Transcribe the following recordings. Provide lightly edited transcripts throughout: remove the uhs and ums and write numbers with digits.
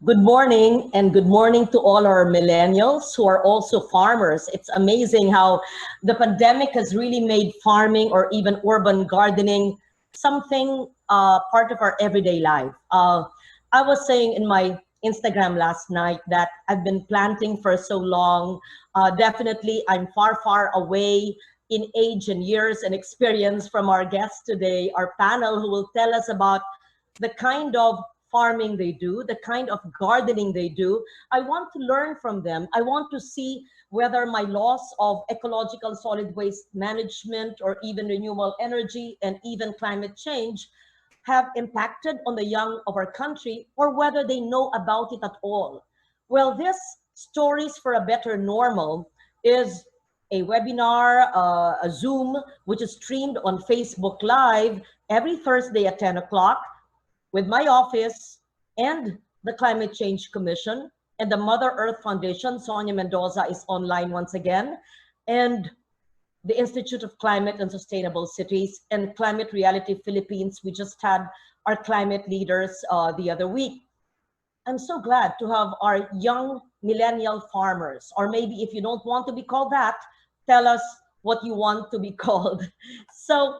Good morning, and good morning to all our millennials who are also farmers. It's amazing how the pandemic has really made farming or even urban gardening something part of our everyday life. I was saying in my Instagram last night that I've been planting for so long. Definitely, I'm far, far away in age and years and experience from our guests today, our panel, who will tell us about the kind of farming they do, the kind of gardening they do. I want to learn from them. I want to see whether my loss of ecological solid waste management or even renewable energy and even climate change have impacted on the young of our country or whether they know about it at all. Well, this Stories for a Better Normal is a webinar, a Zoom, which is streamed on Facebook Live every Thursday at 10 o'clock with my office and the Climate Change Commission and the Mother Earth Foundation. Sonia Mendoza is online once again, and the Institute of Climate and Sustainable Cities and Climate Reality Philippines. We just had our climate leaders the other week. I'm so glad to have our young millennial farmers, or maybe if you don't want to be called that, tell us what you want to be called. So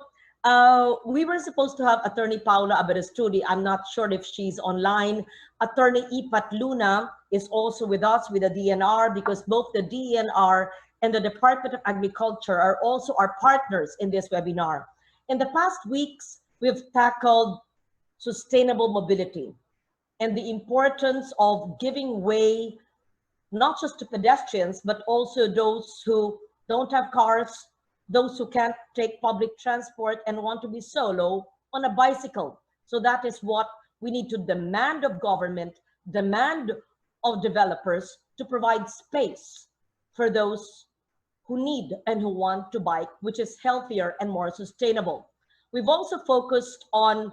we were supposed to have Attorney Paula Aberasturi. I'm not sure if she's online. Attorney Ipat Luna is also with us with the DNR, because both the DNR and the Department of Agriculture are also our partners in this webinar. In the past weeks, we've tackled sustainable mobility and the importance of giving way not just to pedestrians, but also those who don't have cars, those who can't take public transport and want to be solo on a bicycle. So that is what we need to demand of government, demand of developers to provide space for those who need and who want to bike, which is healthier and more sustainable. We've also focused on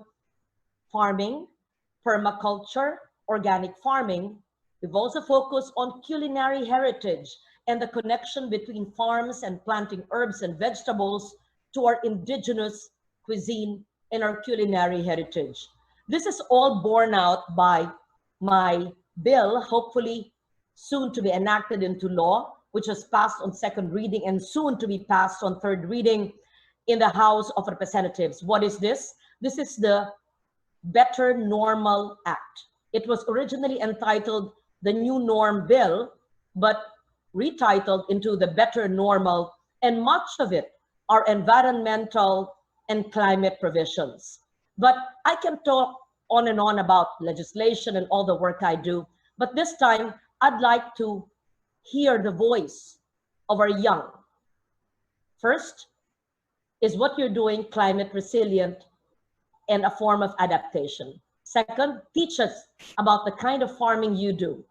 farming, permaculture, organic farming. We've also focused on culinary heritage and the connection between farms and planting herbs and vegetables to our indigenous cuisine and our culinary heritage. This is all borne out by my bill, hopefully soon to be enacted into law, which was passed on second reading and soon to be passed on third reading in the House of Representatives. What is this? This is the Better Normal Act. It was originally entitled the New Norm Bill, but retitled into the Better Normal, and much of it are environmental and climate provisions. But I can talk on and on about legislation and all the work I do, but this time I'd like to hear the voice of our young. First, is what you're doing climate resilient and a form of adaptation? Second, teach us about the kind of farming you do.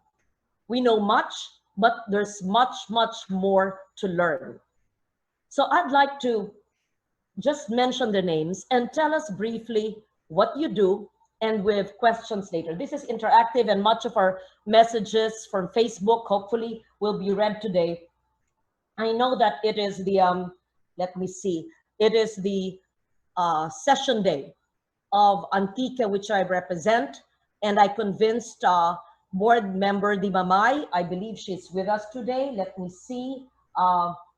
We know much, but there's much, much more to learn. So I'd like to just mention the names and tell us briefly what you do, and with questions later. This is interactive, and much of our messages from Facebook hopefully will be read today. I know that it is the, let me see, it is the session day of Antique, which I represent, and I convinced board member Di Mamay. I believe she's with us today. Let me see.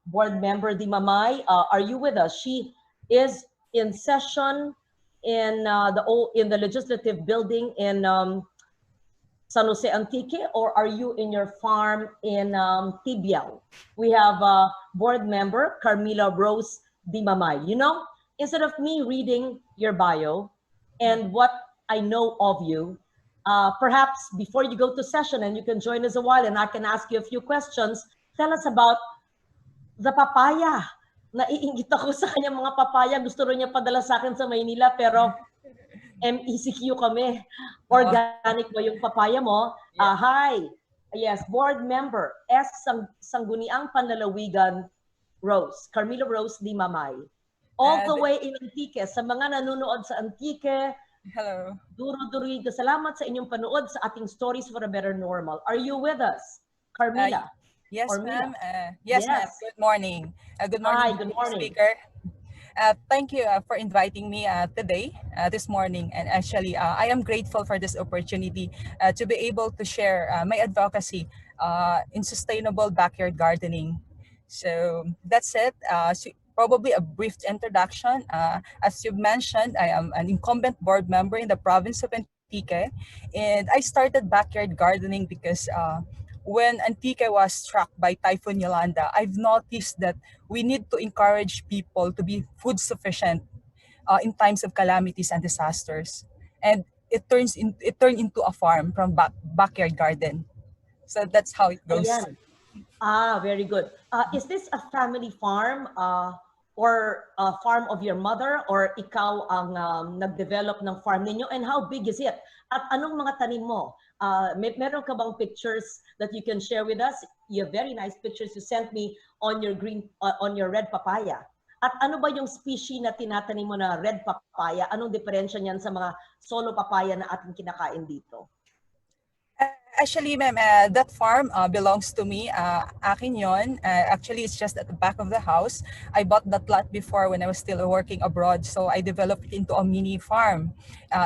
Board member Di Mamay, are you with us? She is in session in the legislative building in San Jose Antique, or are you in your farm in Tibiao? We have board member Carmila Rose Di Mamay. You know, instead of me reading your bio and what I know of you, perhaps before you go to session, and you can join us a while and I can ask you a few questions, tell us about the papaya. Naiingit ako sa kanya mga papaya. Gusto rin niya padala sa akin sa Maynila, pero MECQ kami. Organic ba yung papaya mo? Hi. Yes, board member S. Sangguniang Panlalawigan Rose, Carmila Rose Di Mamay. All the way in Antique. Sa mga nanonood sa Antique, hello. Duro-duri, salamat sa inyong panood sa ating Stories for a Better Normal. Are you with us, Carmila? Yes, ma'am. Yes, ma'am. Good morning. Good morning, Hi, good morning. speaker. Thank you for inviting me today, this morning. And actually, I am grateful for this opportunity to be able to share my advocacy in sustainable backyard gardening. So that's it. Probably a brief introduction. As you mentioned, I am an incumbent board member in the province of Antique, and I started backyard gardening because when Antique was struck by Typhoon Yolanda, I've noticed that we need to encourage people to be food sufficient in times of calamities and disasters. And it turned into a farm from backyard garden. So that's how it goes. Ayan. Very good. Is this a family farm or a farm of your mother or ikaw ang nag-develop ng farm ninyo? And how big is it? At anong mga tanim mo? Meron ka bang pictures that you can share with us? You have very nice pictures you sent me on your on your red papaya. At ano ba yung species na tinatanim mo na red papaya? Anong diferensya niyan sa mga solo papaya na ating kinakain dito? Actually, ma'am, that farm belongs to me. Akin yon. Actually, it's just at the back of the house. I bought that lot before when I was still working abroad. So I developed it into a mini farm.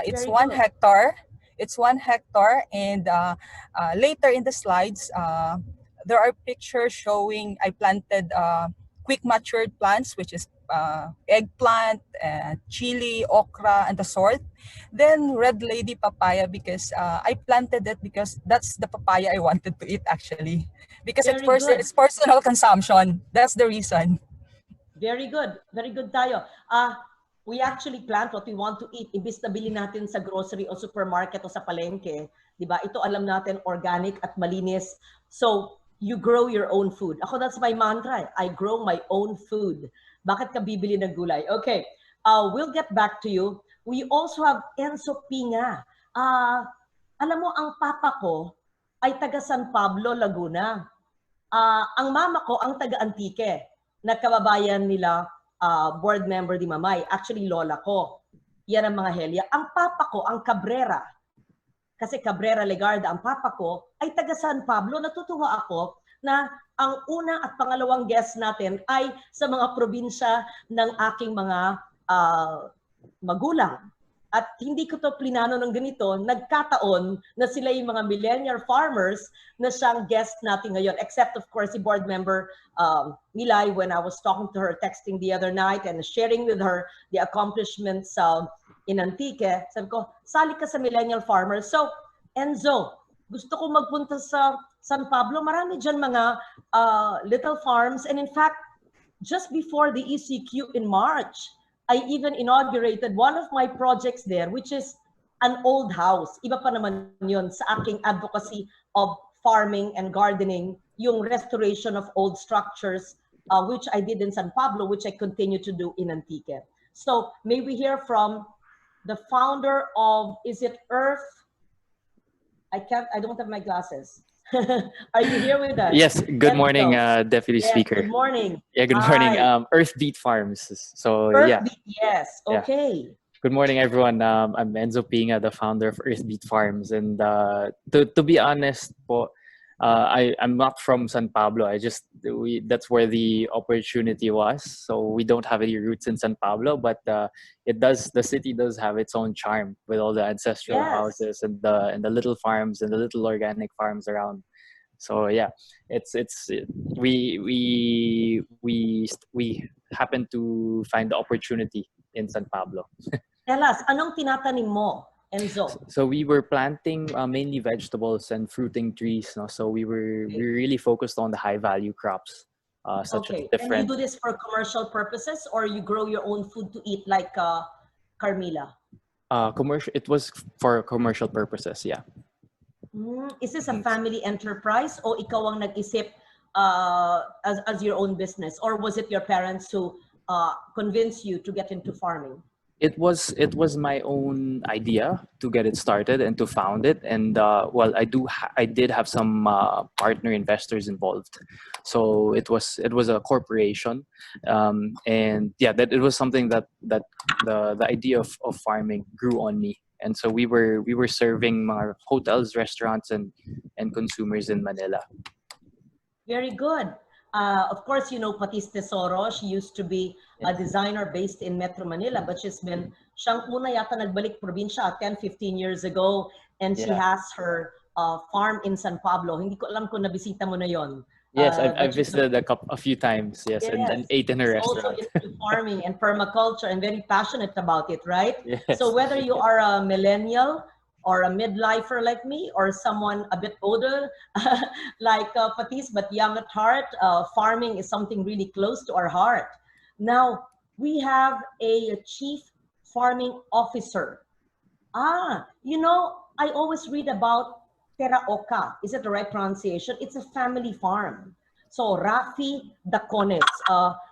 It's Very 1 hectare. It's 1 hectare. And later in the slides, there are pictures showing I planted quick matured plants, which is eggplant, chili, okra, and the sort. Then red lady papaya because I planted it because that's the papaya I wanted to eat actually. Because Very good. it's personal consumption. That's the reason. Very good. Very good tayo. We actually plant what we want to eat. Imbis na bilhin natin sa grocery o supermarket o sa palengke, di ba? Ito alam natin organic at malinis. So, you grow your own food. Ako, that's my mantra. I grow my own food. Bakit ka bibili ng gulay? Okay. We'll get back to you. We also have Enzo Pinga. Alam mo, ang papa ko ay taga San Pablo, Laguna. Ang mama ko ang taga Antique, na kababayan nila, board member di Mamay. Actually, lola ko. Yan ang mga Helia. Ang papa ko, ang Cabrera. Kasi Cabrera Legarda, ang papa ko, ay taga San Pablo. Natutuwa ako na ang una at pangalawang guest natin ay sa mga probinsya ng aking mga magulang. At hindi ko to plinano ng ganito, nagkataon na sila yung mga millennial farmers na siyang guest natin ngayon. Except of course, si board member Milay, when I was talking to her, texting the other night and sharing with her the accomplishments in Antique, sabi ko, sali ka sa millennial farmers. So, Enzo, gusto ko magpunta sa San Pablo. Marami dyan mga little farms. And in fact, just before the ECQ in March, I even inaugurated one of my projects there, which is an old house. Iba pa naman yun sa aking advocacy of farming and gardening, yung restoration of old structures, which I did in San Pablo, which I continue to do in Antique. So may we hear from the founder of, is it Earth? I don't have my glasses. Are you here with us? Yes, good morning, Deputy Speaker. Good morning. Yeah, good morning. Earthbeat Farms. So Earthbeat, yes. Okay. Yeah. Good morning, everyone. I'm Enzo Pinga, the founder of Earthbeat Farms. And to be honest po, I'm not from San Pablo. That's where the opportunity was. So we don't have any roots in San Pablo, but the city does have its own charm with all the ancestral houses and the little farms and the little organic farms around. So yeah, we happen to find the opportunity in San Pablo. Tell us, anong tinatanim mo, Enzo? So we were planting mainly vegetables and fruiting trees. No? So we really focused on the high value crops, such as different. And you do this for commercial purposes, or you grow your own food to eat, like Carmila? Commercial. It was for commercial purposes. Yeah. Is this a family enterprise, o ikaw ang nag-isip as your own business, or was it your parents who convinced you to get into farming? It was my own idea to get it started and to found it, and I did have some partner investors involved, so it was a corporation, and yeah, that it was something that the idea of farming grew on me, and so we were serving our hotels, restaurants, and consumers in Manila. Very good. Of course, you know Patis Tesoro. She used to be a designer based in Metro Manila, but siyang una yata nagbalik probinsya 10, 15 years ago, and she has her farm in San Pablo. Hindi ko alam kung nabisita mo na yon. Yes, I've visited a few times, yes, and ate in her she's also restaurant. into farming and permaculture and very passionate about it, right? Yes. So whether you are a millennial or a midlifer like me, or someone a bit older like Patis, but young at heart, farming is something really close to our heart. Now, we have a chief farming officer. You know, I always read about Teraoka. Is it the right pronunciation? It's a family farm. So, Rafi Dacones.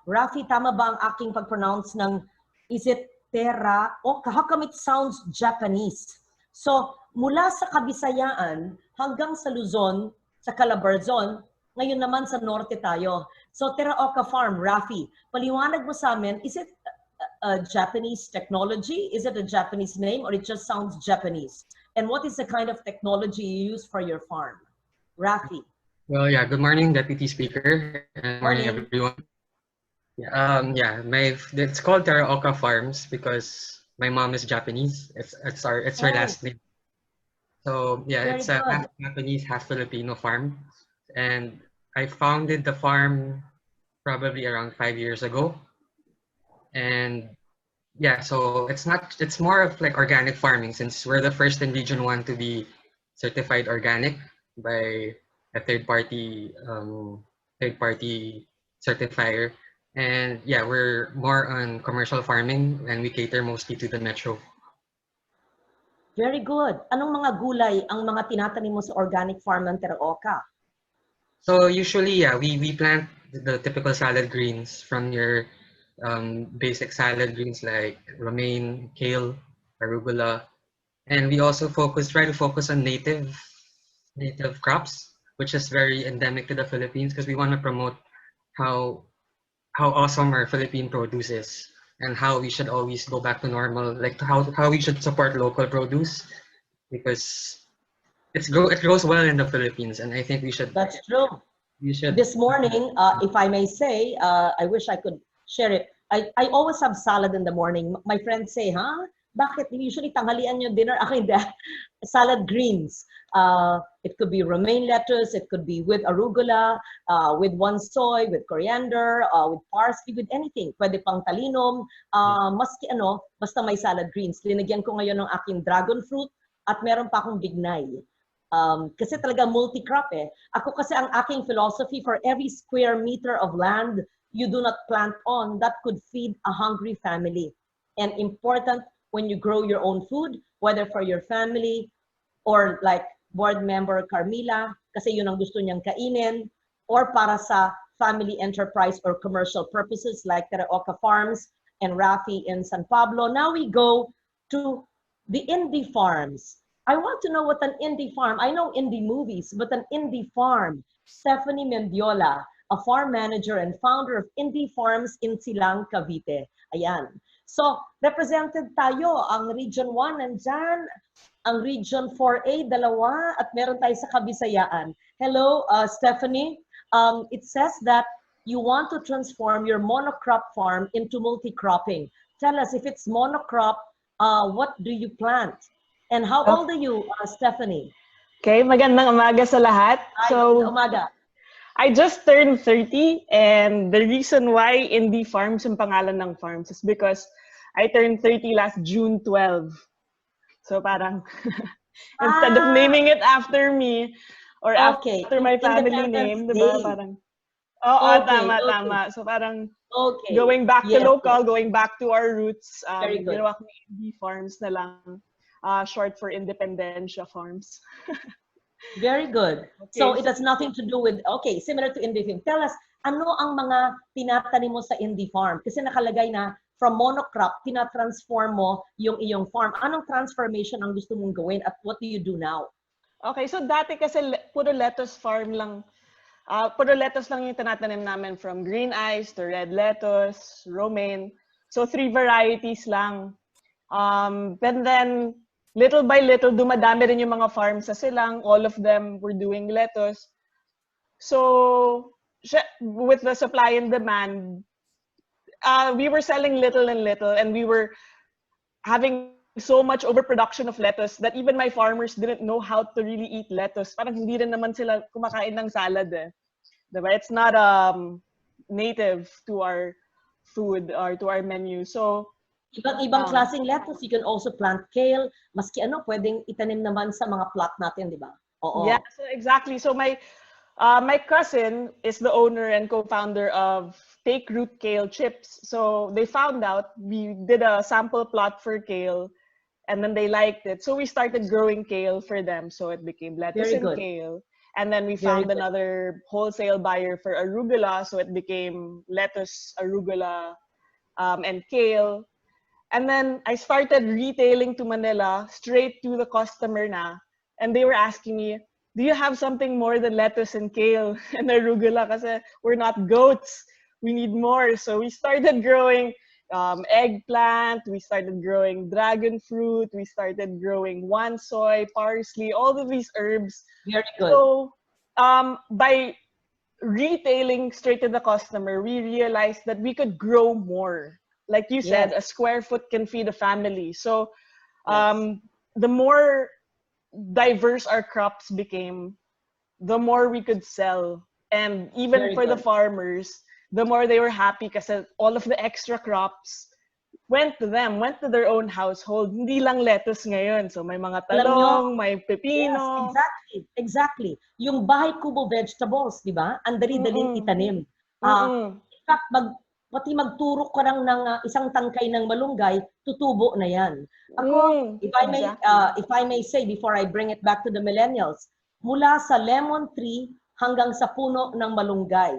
Rafi, tama ba ang aking pag-pronounce ng, is it Teraoka? How come it sounds Japanese? So, mula sa Kabisayaan hanggang sa Luzon, sa Calabarzon, ngayon naman sa Norte tayo. So, Teraoka Farm, Rafi, paliwanag mo sa amin, is it a Japanese technology? Is it a Japanese name, or it just sounds Japanese? And what is the kind of technology you use for your farm? Rafi. Well, yeah, good morning, Deputy Speaker. And morning, everyone. It's called Teraoka Farms because my mom is Japanese. It's her last name. So yeah, it's a half Japanese, half Filipino farm. And I founded the farm probably around 5 years ago. And yeah, so it's more of like organic farming, since we're the first in Region 1 to be certified organic by a third party certifier. And yeah, we're more on commercial farming, and we cater mostly to the metro. Very good. Anong mga gulay ang mga tinatanim mo sa organic farm ng Teraoka? So usually, yeah, we plant the typical salad greens from your basic salad greens like romaine, kale, arugula, and we also try to focus on native crops, which is very endemic to the Philippines, because we want to promote how awesome our Philippine produce is, and how we should always go back to normal, like how we should support local produce, because it grows well in the Philippines, and I think we should. That's true. We should. This morning, if I may say, I wish I could share it. I always have salad in the morning. My friends say, bakit usually tanghalian yung dinner? Akin salad greens. It could be romaine lettuce, it could be with arugula, with one soy, with coriander, with parsley, with anything. Pwede pang talinom, maski basta may salad greens. Linagyan ko ngayon ng aking dragon fruit at meron pa akong bignay. Kasi talaga multi-crop eh. Ako kasi ang aking philosophy, for every square meter of land you do not plant on, that could feed a hungry family. And important when you grow your own food, whether for your family or like board member Carmila, kasi yun ang gusto niyang kainin, or para sa family enterprise or commercial purposes like Teraoka Farms and Rafi in San Pablo. Now we go to the indie farms. I want to know what an indie farm, I know indie movies, but an indie farm. Stephanie Mendiola, a farm manager and founder of Indie Farms in Silang, Cavite. Ayan. So, represented tayo, ang Region 1 nandyan, ang Region 4A, dalawa, at meron tayo sa Kabisayaan. Hello, Stephanie. It says that you want to transform your monocrop farm into multi-cropping. Tell us, if it's monocrop, what do you plant? And how old are you, Stephanie? Okay, magandang umaga sa lahat. Hi, magandang umaga. I just turned 30, and the reason why Indie Farms yung pangalan ng farms is because I turned 30 last June 12. So parang, instead of naming it after me, or after my family name, diba? Parang, tama. So parang, going back to local, going back to our roots, ginawa ko Indie Farms na lang, short for Independencia Farms. Very good. Okay. So it has nothing to do with, similar to Indie Farm. Tell us, ano ang mga tinatanim mo sa Indie Farm? Kasi nakalagay na from monocrop, tinatransform mo yung iyong farm. Anong transformation ang gusto mong gawin at what do you do now? Okay, so dati kasi puro lettuce farm lang. Puro lettuce lang yung tinatanim namin, from green eyes to red lettuce, romaine. So 3 varieties lang. And then, little by little, dumadami rin yung mga farms sa Silang. All of them were doing lettuce. So, with the supply and demand, we were selling little and little, and we were having so much overproduction of lettuce that even my farmers didn't know how to really eat lettuce. Parang hindi rin naman sila kumakain ng salad eh. Diba? It's not native to our food or to our menu. So, ibang klaseng lettuce, you can also plant kale. Maski pwedeng itanim naman sa mga plot natin, di ba? Oo. Yeah, so exactly. So my cousin is the owner and co-founder of Take Root Kale Chips. So they found out, we did a sample plot for kale, and then they liked it. So we started growing kale for them. So it became lettuce and kale. And then we found another wholesale buyer for arugula. So it became lettuce, arugula, and kale. And then I started retailing to Manila, straight to the customer na. And they were asking me, do you have something more than lettuce and kale and arugula? Kasi we're not goats. We need more. So we started growing eggplant. We started growing dragon fruit. We started growing wansoy, parsley, all of these herbs. Very good. So by retailing straight to the customer, we realized that we could grow more. Like you said, a square foot can feed a family. So the more diverse our crops became, the more we could sell. And even for the farmers, the more they were happy kasi all of the extra crops went to them, went to their own household. Hindi lang lettuce ngayon. So may mga talong, may pepino. Yes, exactly. Yung bahay kubo vegetables, di ba? Ang dali-daling itanim. In fact, pati magturok ka lang ng isang tangkay ng malunggay, tutubo na yan. Ako, if I may say, before I bring it back to the millennials, mula sa lemon tree hanggang sa puno ng malunggay,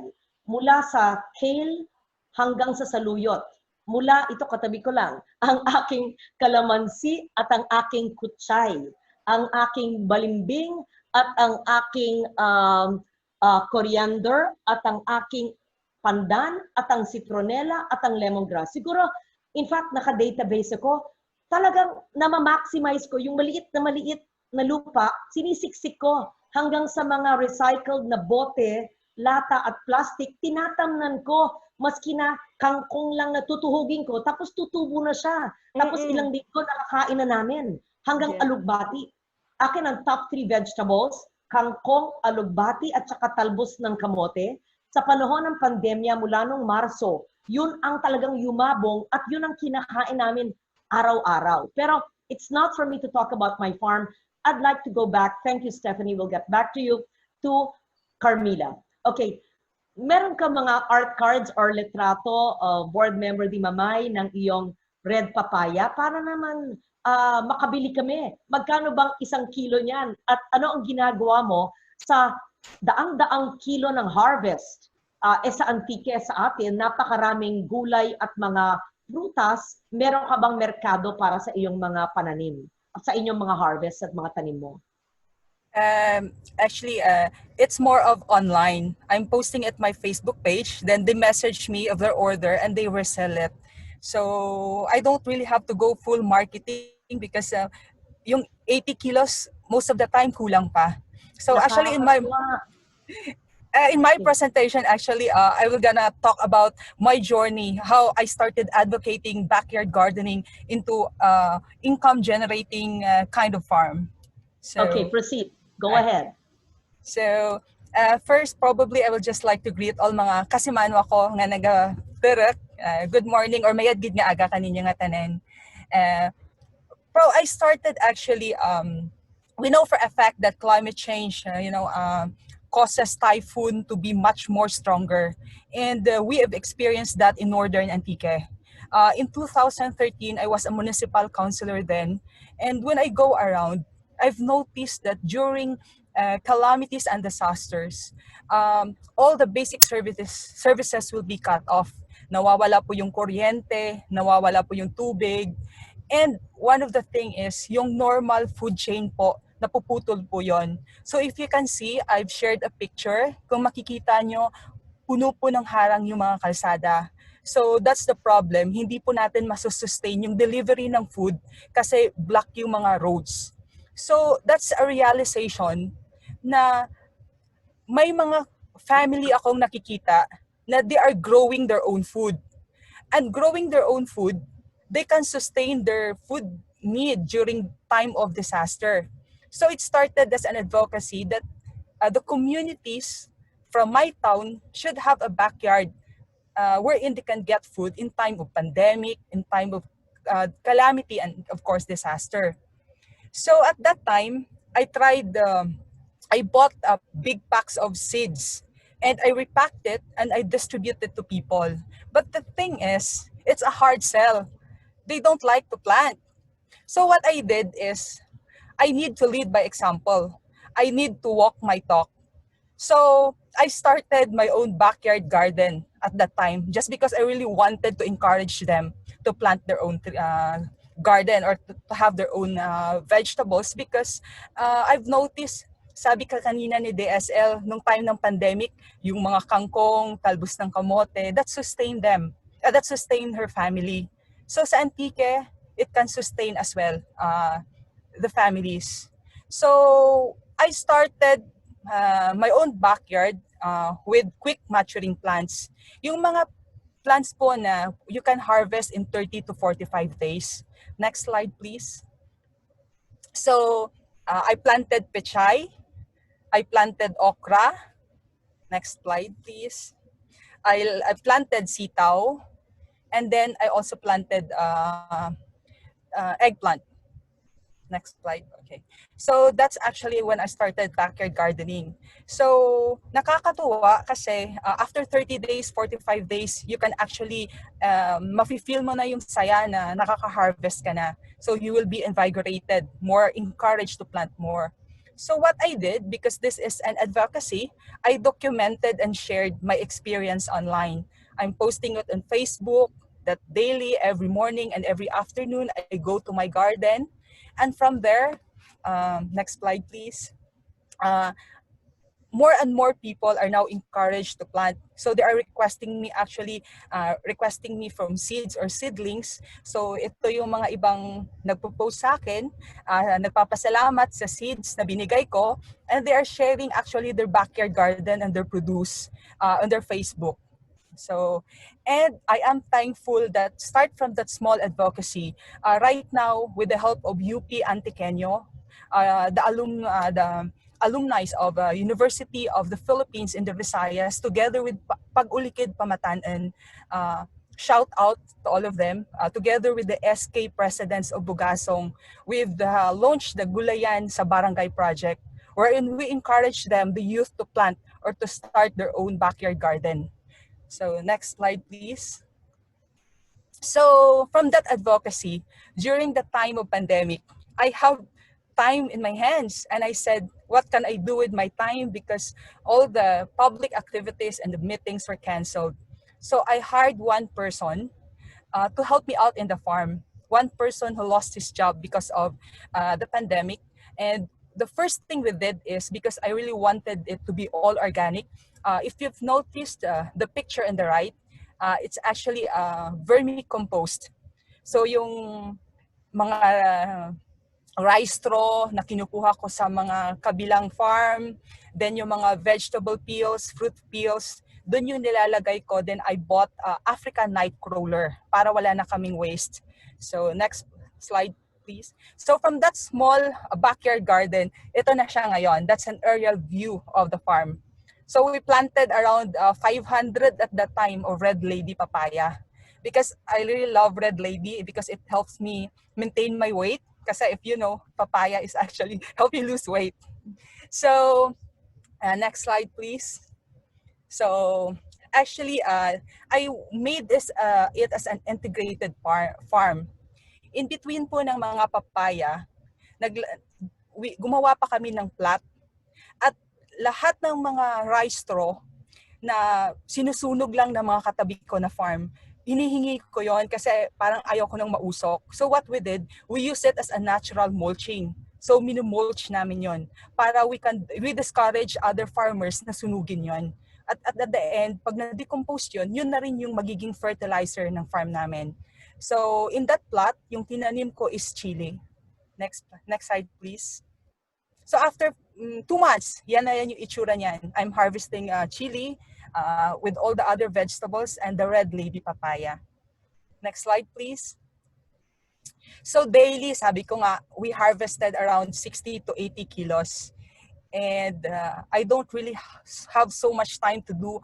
mula sa kale hanggang sa saluyot, mula, ito katabi ko lang, ang aking kalamansi at ang aking kutsay, ang aking balimbing at ang aking coriander at ang aking pandan at ang citronella at ang lemongrass. Siguro, in fact, naka-database ako, talagang nama-maximize ko yung maliit na lupa, sinisiksik ko hanggang sa mga recycled na bote, lata at plastic, tinatamnan ko, maski na kangkong lang natutuhugin ko, tapos tutubo na siya. Tapos ilang linggo nakakain na namin, hanggang alugbati. Akin ang top 3 vegetables, kangkong, alugbati at saka talbos ng kamote. Sa panahon ng pandemya mula nung Marso, yun ang talagang yumabong at yun ang kinakain namin araw-araw. Pero it's not for me to talk about my farm. I'd like to go back. Thank you, Stephanie. We'll get back to you. To Carmila. Okay. Meron ka mga art cards or litrato, board member di Mamay, ng iyong red papaya para naman makabili kami. Magkano bang 1 kilo niyan? At ano ang ginagawa mo sa daang-daang kilo ng harvest? Sa Antique, sa atin, napakaraming gulay at mga prutas. Meron ka bang merkado para sa iyong mga pananim? At sa inyong mga harvest at mga tanim mo? Actually, it's more of online. I'm posting at my Facebook page. Then they message me of their order and they resell it. So I don't really have to go full marketing because yung 80 kilos, most of the time, kulang pa. So actually, in my presentation, actually, I will gonna talk about my journey, how I started advocating backyard gardening into income-generating kind of farm. So, okay, proceed. Go ahead. So, first, probably, I would just like to greet all mga kasimano ako nga naga-direct. Good morning or mayad gid nga aga kaninyo nga tanan. I started actually, we know for a fact that climate change, causes typhoon to be much more stronger. And we have experienced that in Northern Antique. In 2013, I was a municipal councilor then. And when I go around, I've noticed that during calamities and disasters, all the basic services will be cut off. Nawawala po yung kuryente, nawawala po yung tubig. And one of the thing is, yung normal food chain po, napuputol po yon. So if you can see, I've shared a picture. Kung makikita nyo, puno po ng harang yung mga kalsada. So that's the problem. Hindi po natin masusustain yung delivery ng food kasi block yung mga roads. So that's a realization na may mga family akong nakikita na they are growing their own food. And growing their own food, they can sustain their food need during time of disaster. So it started as an advocacy that the communities from my town should have a backyard wherein they can get food in time of pandemic, in time of calamity, and of course disaster. So at that time, I bought big packs of seeds and I repacked it and I distributed to people. But the thing is, it's a hard sell. They don't like to plant. So what I did is, I need to lead by example. I need to walk my talk. So I started my own backyard garden at that time just because I really wanted to encourage them to plant their own garden or to have their own vegetables because I've noticed, sabi ka kanina ni DSL, nung time ng pandemic, yung mga kangkong, talbos ng kamote, that sustained them, that sustained her family. So sa Antique, it can sustain as well the families. So I started my own backyard with quick maturing plants. Yung mga plants po na you can harvest in 30 to 45 days. Next slide, please. So I planted pechay. I planted okra. Next slide, please. I planted sitaw. And then I also planted eggplant. Next slide. Okay. So that's actually when I started backyard gardening. So nakakatuwa kasi after 30 days, 45 days, you can actually mafe-feel mo na yung saya na nakaka-harvest ka na. So you will be invigorated, more encouraged to plant more. So what I did, because this is an advocacy, I documented and shared my experience online. I'm posting it on Facebook that daily, every morning and every afternoon, I go to my garden. And from there, next slide, please. More and more people are now encouraged to plant. So they are requesting me from seeds or seedlings. So ito yung mga ibang nagpo-post sa akin, nagpapasalamat sa seeds na binigay ko, and they are sharing actually their backyard garden and their produce on their Facebook. So, and I am thankful that start from that small advocacy. Right now, with the help of UP Antiqueño, the alumni of University of the Philippines in the Visayas, together with Pag-Ulikid Pamatanan, shout out to all of them, together with the SK presidents of Bugasong, we've launched the Gulayan sa Barangay Project, wherein we encourage them, the youth, to plant or to start their own backyard garden. So next slide, please. So from that advocacy, during the time of pandemic, I have time in my hands, and I said, what can I do with my time, because all the public activities and the meetings were canceled. So I hired one person to help me out in the farm. One person who lost his job because of the pandemic. And the first thing we did is, because I really wanted it to be all organic, if you've noticed the picture on the right, it's actually vermicompost. So yung mga rice straw na kinukuha ko sa mga kabilang farm, then yung mga vegetable peels, fruit peels, doon yung nilalagay ko. Then I bought African nightcrawler para wala na kaming waste. So next slide, please. So from that small backyard garden, ito na siya ngayon. That's an aerial view of the farm. So we planted around 500 at that time of Red Lady papaya, because I really love Red Lady because it helps me maintain my weight. Kasi if you know, papaya is actually help you lose weight. So next slide, please. So actually, I made this it as an integrated farm. In between po ng mga papaya, gumawa pa kami ng plot, at lahat ng mga rice straw na sinusunog lang ng mga katabi ko na farm, hinihingi ko yon kasi parang ayaw ko nang mausok. So what we did, we use it as a natural mulching. So minumulch namin yon para we discourage other farmers na sunugin yon. At the end, pag na-decompose yun na rin yung magiging fertilizer ng farm namin. So in that plot, yung tinanim ko is chili. Next slide, please. So after 2 months, yan na yan yung itsura niyan. I'm harvesting chili with all the other vegetables and the red lady papaya. Next slide, please. So daily, sabi ko nga, we harvested around 60 to 80 kilos. And I don't really have so much time to do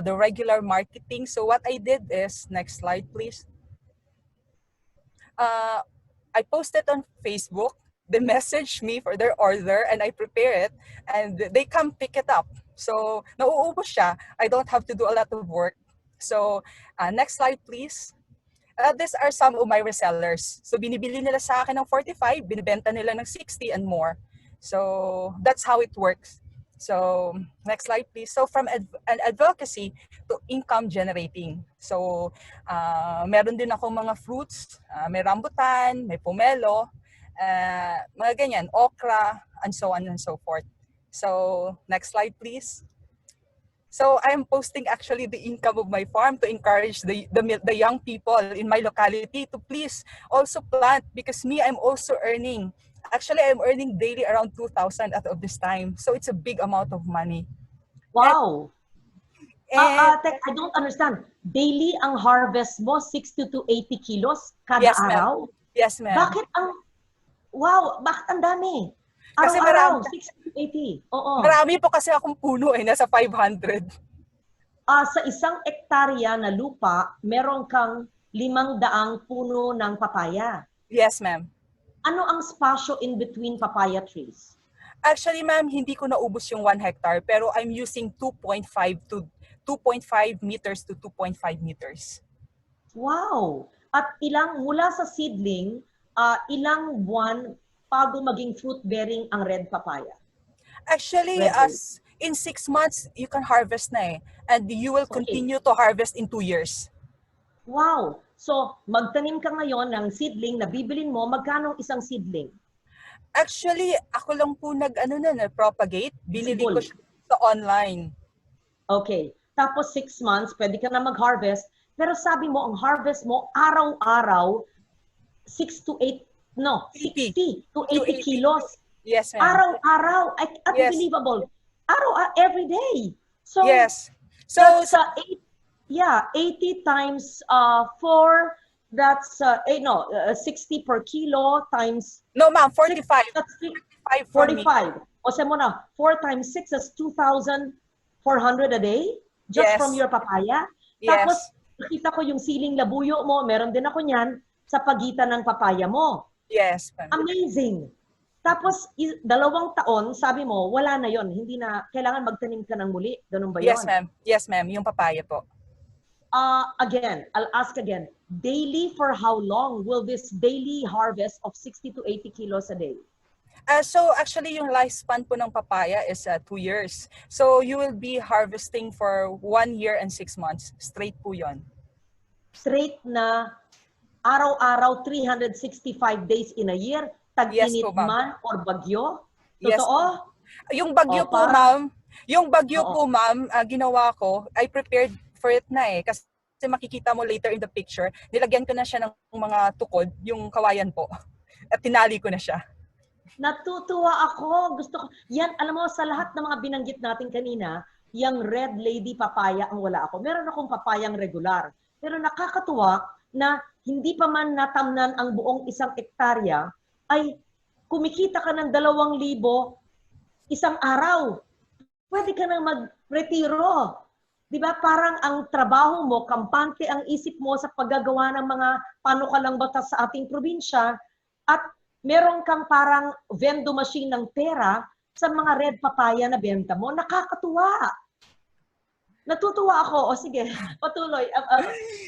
the regular marketing. So what I did is, next slide, please. I posted on Facebook. They message me for their order and I prepare it and they come pick it up. So nauubos siya. I don't have to do a lot of work. So next slide, please. These are some of my resellers. So binibili nila sa akin ng 45, binibenta nila ng 60 and more. So that's how it works. So next slide, please. So from an advocacy to income generating. So meron din ako mga fruits, may rambutan, may pomelo, mga ganyan, okra, and so on and so forth. So next slide, please. So I am posting actually the income of my farm to encourage the young people in my locality to please also plant, because me, I'm also earning. Actually, I'm earning daily around 2,000 out of this time. So it's a big amount of money. Wow. And, I don't understand. Daily ang harvest mo, 60 to 80 kilos kada Yes, ma'am. araw? yes, ma'am. Bakit ang dami? Kasi Araw-araw, marami. 60 to 80. Oo. Marami po kasi akong puno nasa 500. Sa isang ektarya na lupa, meron kang 500 puno ng papaya. Yes, ma'am. Ano ang spasyo in between papaya trees? Actually, ma'am, hindi ko naubos yung 1 hectare, pero I'm using 2.5 meters to 2.5 meters. Wow! At mula sa seedling, ilang buwan bago maging fruit-bearing ang red papaya? Actually, Red as in 6 months, you can harvest na eh. And you will continue to harvest in 2 years. Wow! So, magtanim ka ngayon ng seedling na bibilin mo, magkano isang seedling? Actually, ako lang po propagate. Binili ko siya sa online. Okay. Tapos 6 months, pwede ka na mag-harvest. Pero sabi mo, ang harvest mo, araw-araw, 60 to 80 kilos. Yes, ma'am. Araw-araw. Yes. Unbelievable. Every day. So, Yes. So, that's 80 times 4, that's 60 per kilo times, no, ma'am, 45. that's 45 for me. 45. O sa mo na, 4 times 6 is 2,400 a day just Yes. from your papaya. Yes. Tapos, nakita ko yung siling labuyo mo, meron din ako niyan sa pagitan ng papaya mo. Yes, ma'am. Amazing. Tapos, 2 taon, sabi mo, wala na yon, hindi na, kailangan magtanim ka ng muli. Ganun ba yun? Yes, ma'am. Yes, ma'am. Yung papaya po. Again, I'll ask again. Daily, for how long will this daily harvest of 60 to 80 kilos a day? So actually, yung lifespan po ng papaya is 2 years. So you will be harvesting for 1 year and 6 months. Straight po yun. Straight na araw-araw, 365 days in a year, tag-init Yes po, ma'am. man or bagyo? Yes Totoo? Yung bagyo po, ma'am. Yung bagyo po, ma'am, ginawa ko, I prepared for it na eh. Kasi makikita mo later in the picture, nilagyan ko na siya ng mga tukod, yung kawayan po. At tinali ko na siya. Natutuwa ako. Gusto ko. Yan, alam mo, sa lahat ng mga binanggit natin kanina, yung red lady papaya ang wala ako. Meron akong papayang regular. Pero nakakatuwa na hindi pa man natamnan ang buong isang ektarya, ay kumikita ka ng 2,000 isang araw. Pwede ka nang mag-retiro. Di ba? Parang ang trabaho mo, kampante ang isip mo sa paggagawa ng mga panukalang batas sa ating probinsya, at meron kang parang vendo machine ng pera sa mga red papaya na benta mo. Nakakatuwa. Natutuwa ako. O sige, patuloy.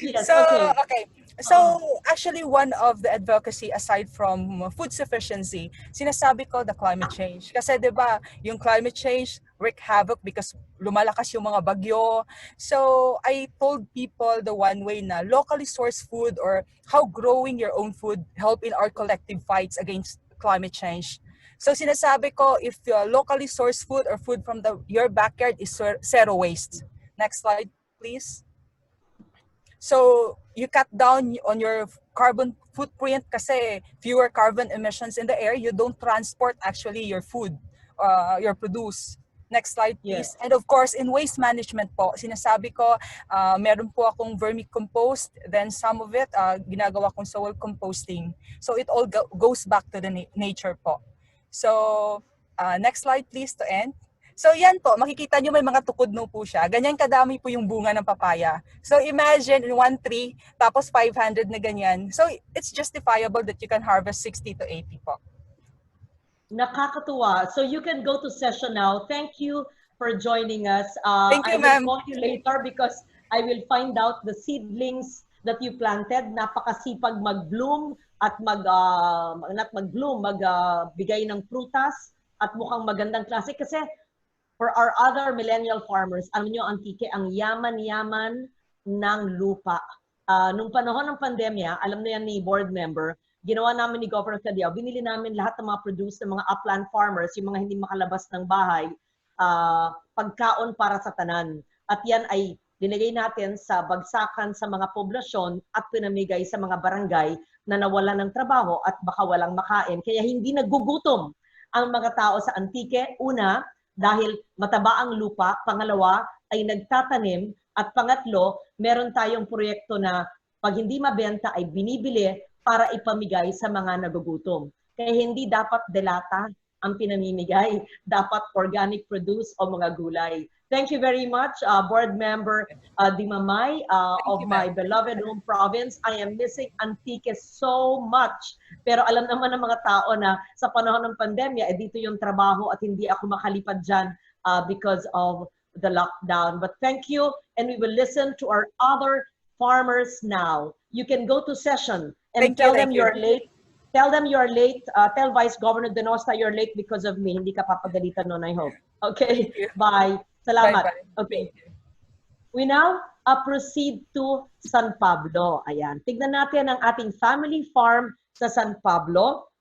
Yes, So, okay. okay. So, actually, one of the advocacy aside from food sufficiency, sinasabi ko the climate change. Kasi 'di ba, yung climate change wreak havoc because lumalakas yung mga bagyo. So, I told people the one way na locally sourced food or how growing your own food help in our collective fights against climate change. So, sinasabi ko if locally sourced food or food from your backyard is zero waste. Next slide, please. So, you cut down on your carbon footprint kasi fewer carbon emissions in the air. You don't transport actually your food. your produce. Next slide, please. Yes. And of course, in waste management po, sinasabi ko, meron po akong vermicompost, then some of it, ginagawa kong soil composting. So it all goes back to the nature po. So next slide, please, to end. So yan po, makikita nyo may mga tukod-no po siya. Ganyan kadami po yung bunga ng papaya. So imagine, in one tree, tapos 500 na ganyan. So it's justifiable that you can harvest 60 to 80 po. Nakakatuwa. So you can go to session now. Thank you for joining us. Thank you, I will ma'am. call you later because I will find out the seedlings that you planted. Napakasipag mag-bloom at magbigay ng prutas at mukhang magandang klase. Kasi for our other millennial farmers, alam nyo, Antique, ang yaman-yaman ng lupa. Nung panahon ng pandemya, alam na yan ni board member, ginawa namin ni Governor Cadiao, binili namin lahat ng mga produce ng mga upland farmers, yung mga hindi makalabas ng bahay, pagkaon para sa tanan. At yan ay dinigay natin sa bagsakan sa mga poblasyon at pinamigay sa mga barangay na nawalan ng trabaho at baka walang makain. Kaya hindi nagugutom ang mga tao sa Antique. Una, dahil mataba ang lupa. Pangalawa, ay nagtatanim. At pangatlo, meron tayong proyekto na pag hindi mabenta ay binibili para ipamigay sa mga nagugutom. Kaya hindi dapat delata ang pinamimigay. Dapat organic produce o mga gulay. Thank you very much, Board Member Dimamay of my beloved home province. I am missing Antique so much. Pero alam naman ng mga tao na sa panahon ng pandemya, dito yung trabaho at hindi ako makalipad dyan because of the lockdown. But thank you, and we will listen to our other farmers now. You can go to session and tell them you're late. Tell them you're late. Tell Vice Governor Denosta you're late because of me. Hindi ka papagalitan nun, I hope. Okay, bye. Salamat. Bye-bye. Okay. We now proceed to San Pablo. Ayan. Tignan natin ang ating family farm sa San Pablo.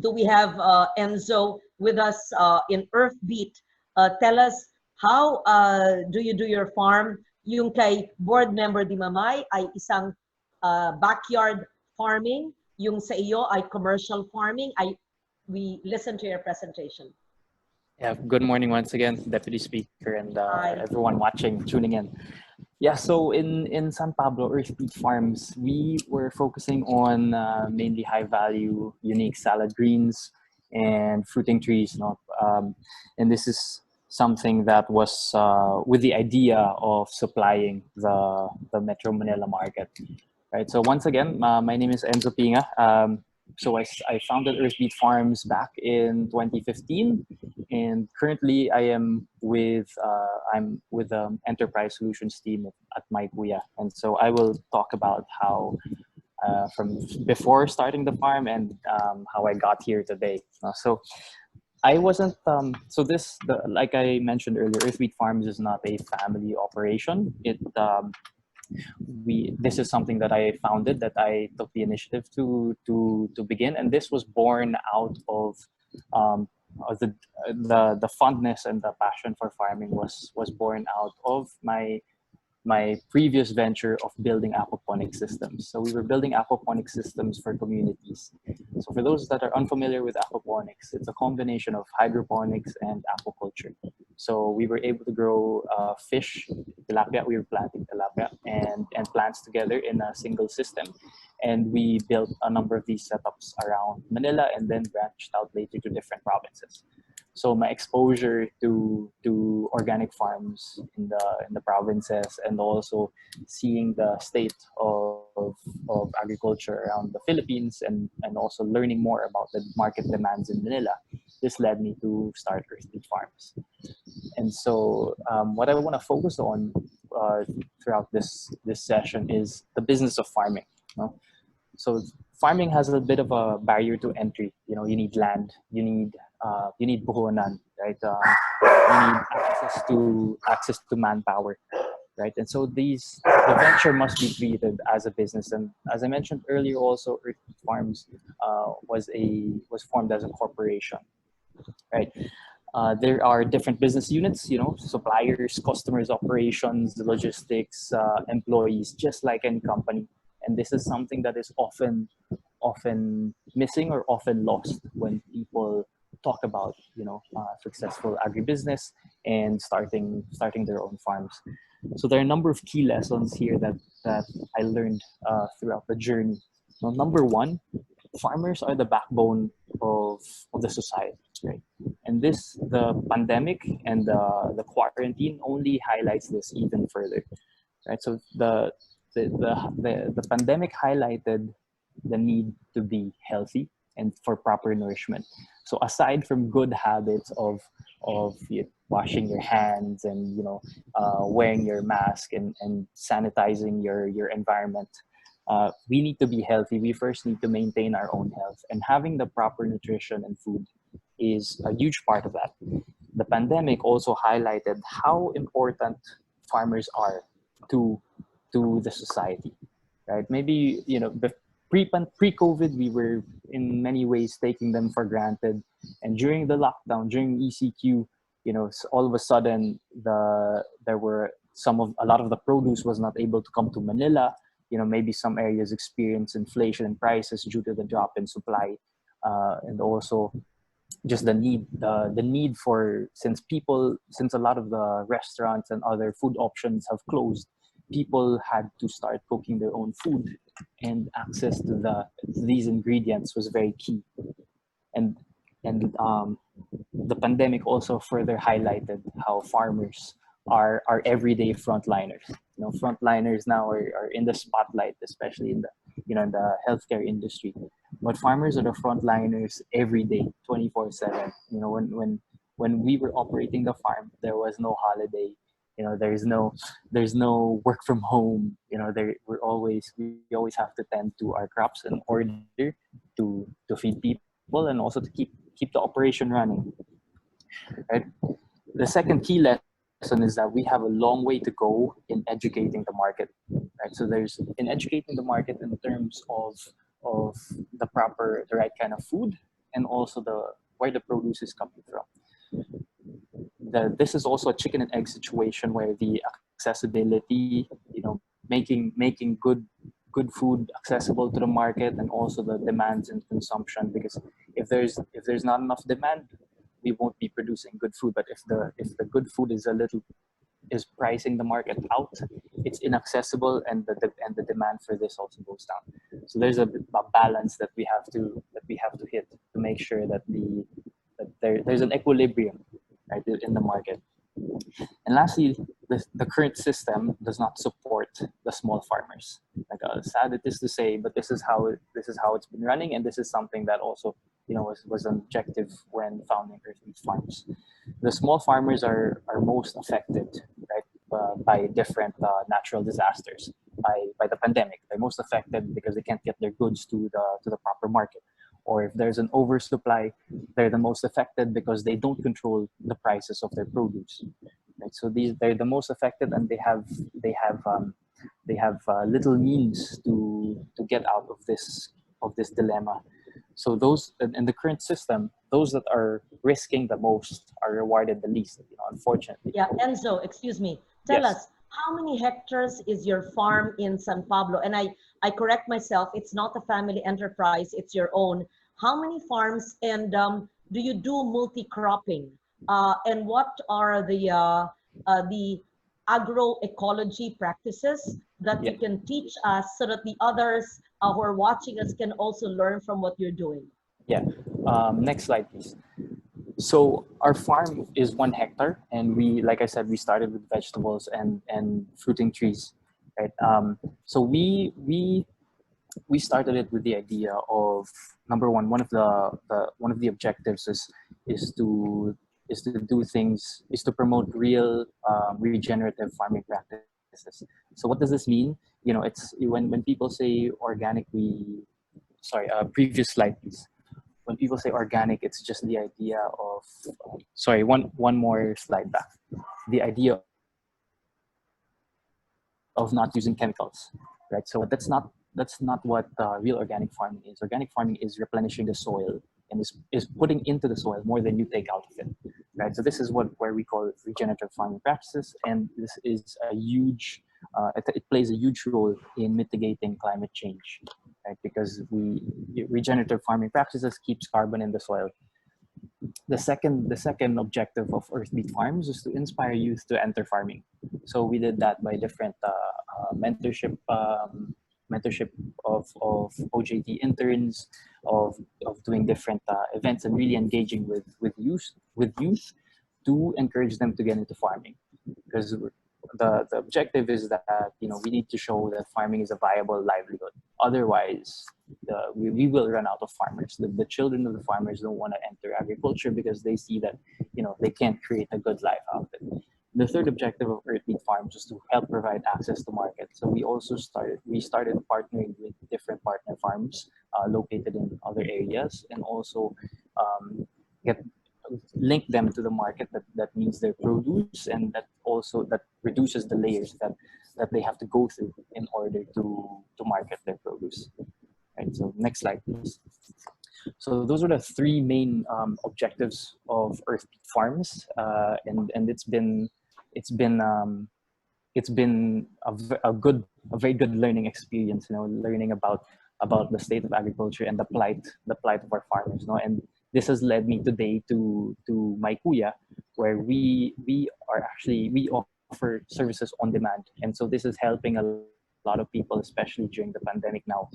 Do we have Enzo with us in Earthbeat? Tell us, how do you do your farm? Yung kay Board Member Dimamay ay isang backyard farming. Yung sa iyo ay commercial farming. We listen to your presentation. Yeah, good morning once again, Deputy Speaker, and everyone watching, tuning in. Yeah, so in San Pablo, Earthbeat Farms, we were focusing on mainly high-value, unique salad greens and fruiting trees. No? And this is something that was with the idea of supplying the Metro Manila market. Right. So once again, my name is Enzo Pinga. So I founded Earthbeat Farms back in 2015, and currently I'm with the Enterprise Solutions team at MyKuya. And so I will talk about how from before starting the farm and how I got here today. So I wasn't like I mentioned earlier, Earthbeat Farms is not a family operation. This is something that I founded, that I took the initiative to begin, and this was born out of the fondness and the passion for farming was born out of my previous venture of building aquaponic systems. So we were building aquaponic systems for communities. So for those that are unfamiliar with aquaponics, it's a combination of hydroponics and aquaculture. So we were able to grow fish, tilapia, we were planting tilapia and plants together in a single system. And we built a number of these setups around Manila and then branched out later to different provinces. So my exposure to organic farms in the provinces, and also seeing the state of agriculture around the Philippines, and also learning more about the market demands in Manila, this led me to start Earthbeat Farms. And so what I want to focus on throughout this session is the business of farming. You know? So farming has a bit of a barrier to entry. You know, you need land, you need puhunan, right? You need access to manpower, right? And so the venture must be treated as a business. And as I mentioned earlier, also Earthbeat Farms was formed as a corporation, right? There are different business units, you know, suppliers, customers, operations, logistics, employees, just like any company. And this is something that is often missing or often lost when people talk about, successful agribusiness and starting their own farms. So there are a number of key lessons here that I learned throughout the journey. Now, number one, farmers are the backbone of the society, right? And the pandemic and the quarantine only highlights this even further, right? So the pandemic highlighted the need to be healthy and for proper nourishment. So aside from good habits of washing your hands and wearing your mask and sanitizing your environment, we need to be healthy. We first need to maintain our own health, and having the proper nutrition and food is a huge part of that. The pandemic also highlighted how important farmers are to the society, right? Maybe pre-COVID, we were in many ways taking them for granted, and during the lockdown, during ECQ, all of a sudden there were a lot of the produce was not able to come to Manila. Maybe some areas experience inflation in prices due to the drop in supply, and also just the need for, since a lot of the restaurants and other food options have closed, people had to start cooking their own food, and access to these ingredients was very key. And the pandemic also further highlighted how farmers are everyday frontliners. Frontliners now are in the spotlight, especially in the healthcare industry. But farmers are the frontliners every day, 24/7. When we were operating the farm, there was no holiday. There's no work from home. We always have to tend to our crops in order to feed people and also to keep the operation running. Right. The second key lesson is that we have a long way to go in educating the market. Right. So in educating the market in terms of the right kind of food, and also where the produce is coming from. This is also a chicken and egg situation where the accessibility, making good food accessible to the market, and also the demands and consumption. Because if there's not enough demand, we won't be producing good food. But if the good food is pricing the market out, it's inaccessible, and the demand for this also goes down. So there's a balance that we have to hit to make sure that there's an equilibrium, right, in the market. And lastly, the current system does not support the small farmers. Like, sad it is to say, but this is how it's been running, and this is something that also was an objective when founding Earthbeat Farms. The small farmers are most affected, right, by different natural disasters, by the pandemic. They're most affected because they can't get their goods to the proper market. Or if there's an oversupply, they're the most affected because they don't control the prices of their produce. Right? So they're the most affected, and they have little means to get out of this dilemma. So those in the current system, those that are risking the most are rewarded the least. Unfortunately. Yeah, Enzo, excuse me. Tell Yes. us, how many hectares is your farm in San Pablo? And I correct myself, it's not a family enterprise, it's your own. How many farms, and do you do multi-cropping? And what are the agroecology practices that you Yeah. can teach us so that the others who are watching us can also learn from what you're doing? Yeah. Next slide, please. So our farm is 1 hectare, and like I said, we started with vegetables and fruiting trees, right? So we started it with the idea of, number one, one of the objectives is to promote real regenerative farming practices. So what does this mean? It's when people say organic, previous slide, please. When people say organic, it's just the idea of, one more slide back. The idea of not using chemicals, right? So that's not what real organic farming is. Organic farming is replenishing the soil, and is putting into the soil more than you take out of it, right? So this is where we call regenerative farming practices, and this is a huge, it plays a huge role in mitigating climate change, right? Because regenerative farming practices keeps carbon in the soil. the second objective of Earthbeat Farms is to inspire youth to enter farming. So we did that by different mentorship of OJT interns, of doing different events and really engaging with youth to encourage them to get into farming, because the objective is that we need to show that farming is a viable livelihood. Otherwise, we will run out of farmers. The children of the farmers don't want to enter agriculture because they see that they can't create a good life out of it. The third objective of Earthbeat Farms is to help provide access to market. So we started partnering with different partner farms located in other areas, and also get link them to the market that needs their produce, and that reduces the layers that they have to go through in order to market their produce. Right. So next slide, please. So those are the three main objectives of Earthbeat Farms, and it's been a very good learning experience. Learning about the state of agriculture and the plight of our farmers. And this has led me today to My Kuya, where we offer services on demand, and so this is helping a lot of people, especially during the pandemic now,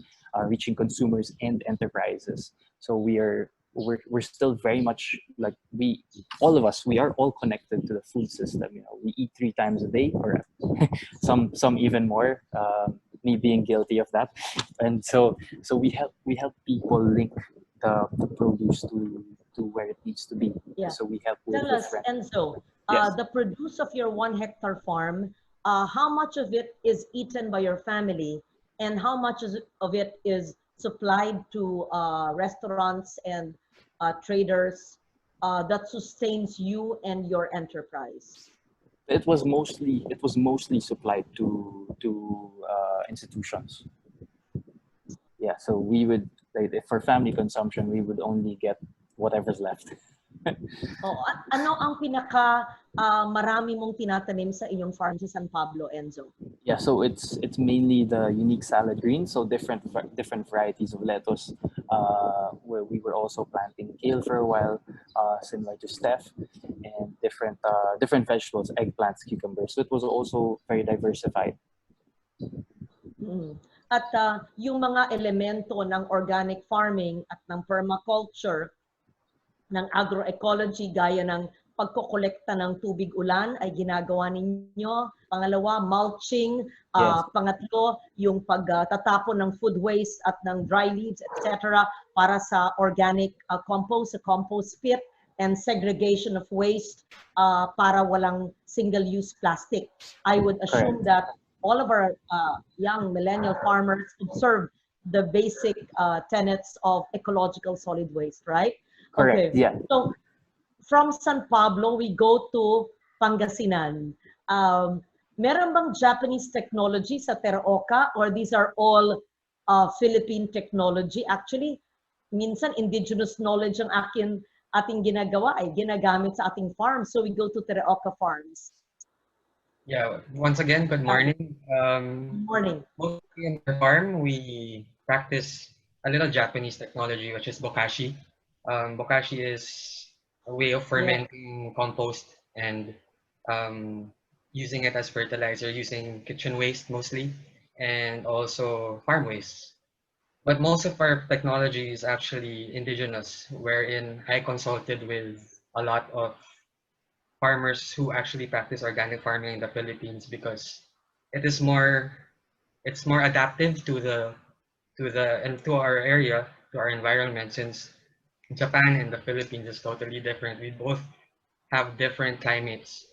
reaching consumers and enterprises. So we're still very much like we are all connected to the food system. We eat 3 times a day, or some even more. Me being guilty of that, and so we help people link the produce to where it needs to be. Yeah. So we help with Tell us, different. Enzo, Yes. the produce of your 1-hectare farm, how much of it is eaten by your family, and how much of it is supplied to restaurants and traders that sustains you and your enterprise? It was mostly supplied to institutions. Yeah, so we would, for family consumption, we would only get whatever's left. Ano ang pinaka marami mong tinatanim sa inyong farm sa San Pablo, Enzo? Yeah, so it's mainly the unique salad greens, so different varieties of lettuce. Where we were also planting kale for a while, similar to Steph, and different vegetables, eggplants, cucumbers. So it was also very diversified. At yung mga elemento ng organic farming at ng permaculture, ng agroecology, gaya ng pagkokolekta ng tubig ulan ay ginagawa ninyo. Pangalawa, mulching. Yes. Pangatlo, yung pagtatapon ng food waste at ng dry leaves, etc. para sa organic compost, sa compost pit, and segregation of waste para walang single-use plastic. I would assume that all of our young millennial farmers observe the basic tenets of ecological solid waste, right? Correct. Okay. Yeah. So from San Pablo, we go to Pangasinan. Meron bang Japanese technology sa Terraoka, or these are all Philippine technology? Actually, minsan indigenous knowledge ang ating ginagawa ay ginagamit sa ating farm. So we go to Terraoka Farms. Yeah, once again, good morning. Good morning. Mostly in the farm, we practice a little Japanese technology, which is bokashi. Bokashi is a way of fermenting compost and using it as fertilizer, using kitchen waste mostly, and also farm waste. But most of our technology is actually indigenous, wherein I consulted with a lot of farmers who actually practice organic farming in the Philippines, because it's more adaptive to our area, to our environment, since Japan and the Philippines is totally different. We both have different climates,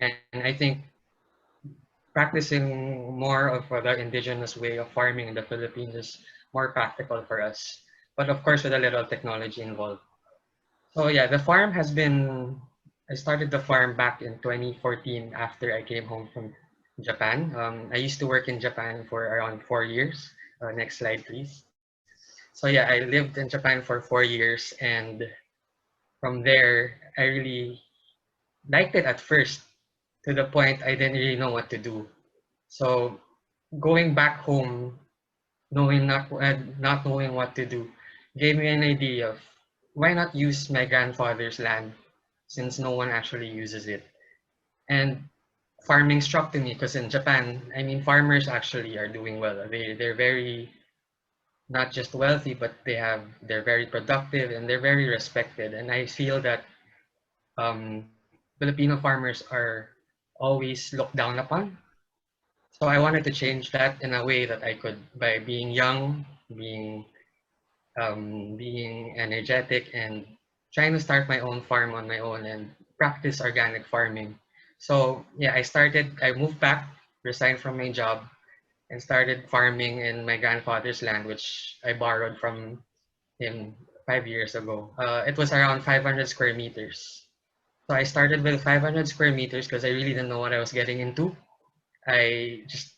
and I think practicing more of the indigenous way of farming in the Philippines is more practical for us, but of course with a little technology involved. So yeah, I started the farm back in 2014 after I came home from Japan. I used to work in Japan for around 4 years. Next slide, please. So yeah, I lived in Japan for 4 years, and from there, I really liked it at first, to the point I didn't really know what to do. So going back home, not knowing what to do, gave me an idea of why not use my grandfather's land since no one actually uses it? And farming struck to me because in Japan, I mean, farmers actually are doing well. They're very not just wealthy, but they're very productive and they're very respected. And I feel that Filipino farmers are always looked down upon. So I wanted to change that in a way that I could by being young, being energetic, and trying to start my own farm on my own and practice organic farming. So yeah, I moved back, resigned from my job, and started farming in my grandfather's land, which I borrowed from him 5 years ago. It was around 500 square meters. So I started with 500 square meters because I really didn't know what I was getting into. I just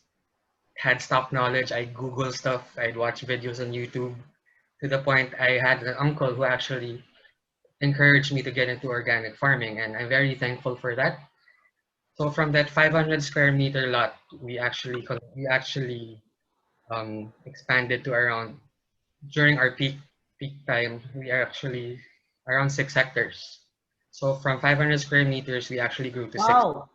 had stock knowledge. I Google stuff. I'd watch videos on YouTube to the point I had an uncle who actually encouraged me to get into organic farming, and I'm very thankful for that. So from that 500 square meter lot, we actually expanded to around during our peak time, we are actually around 6 hectares. So from 500 square meters, we actually grew to six. Wow.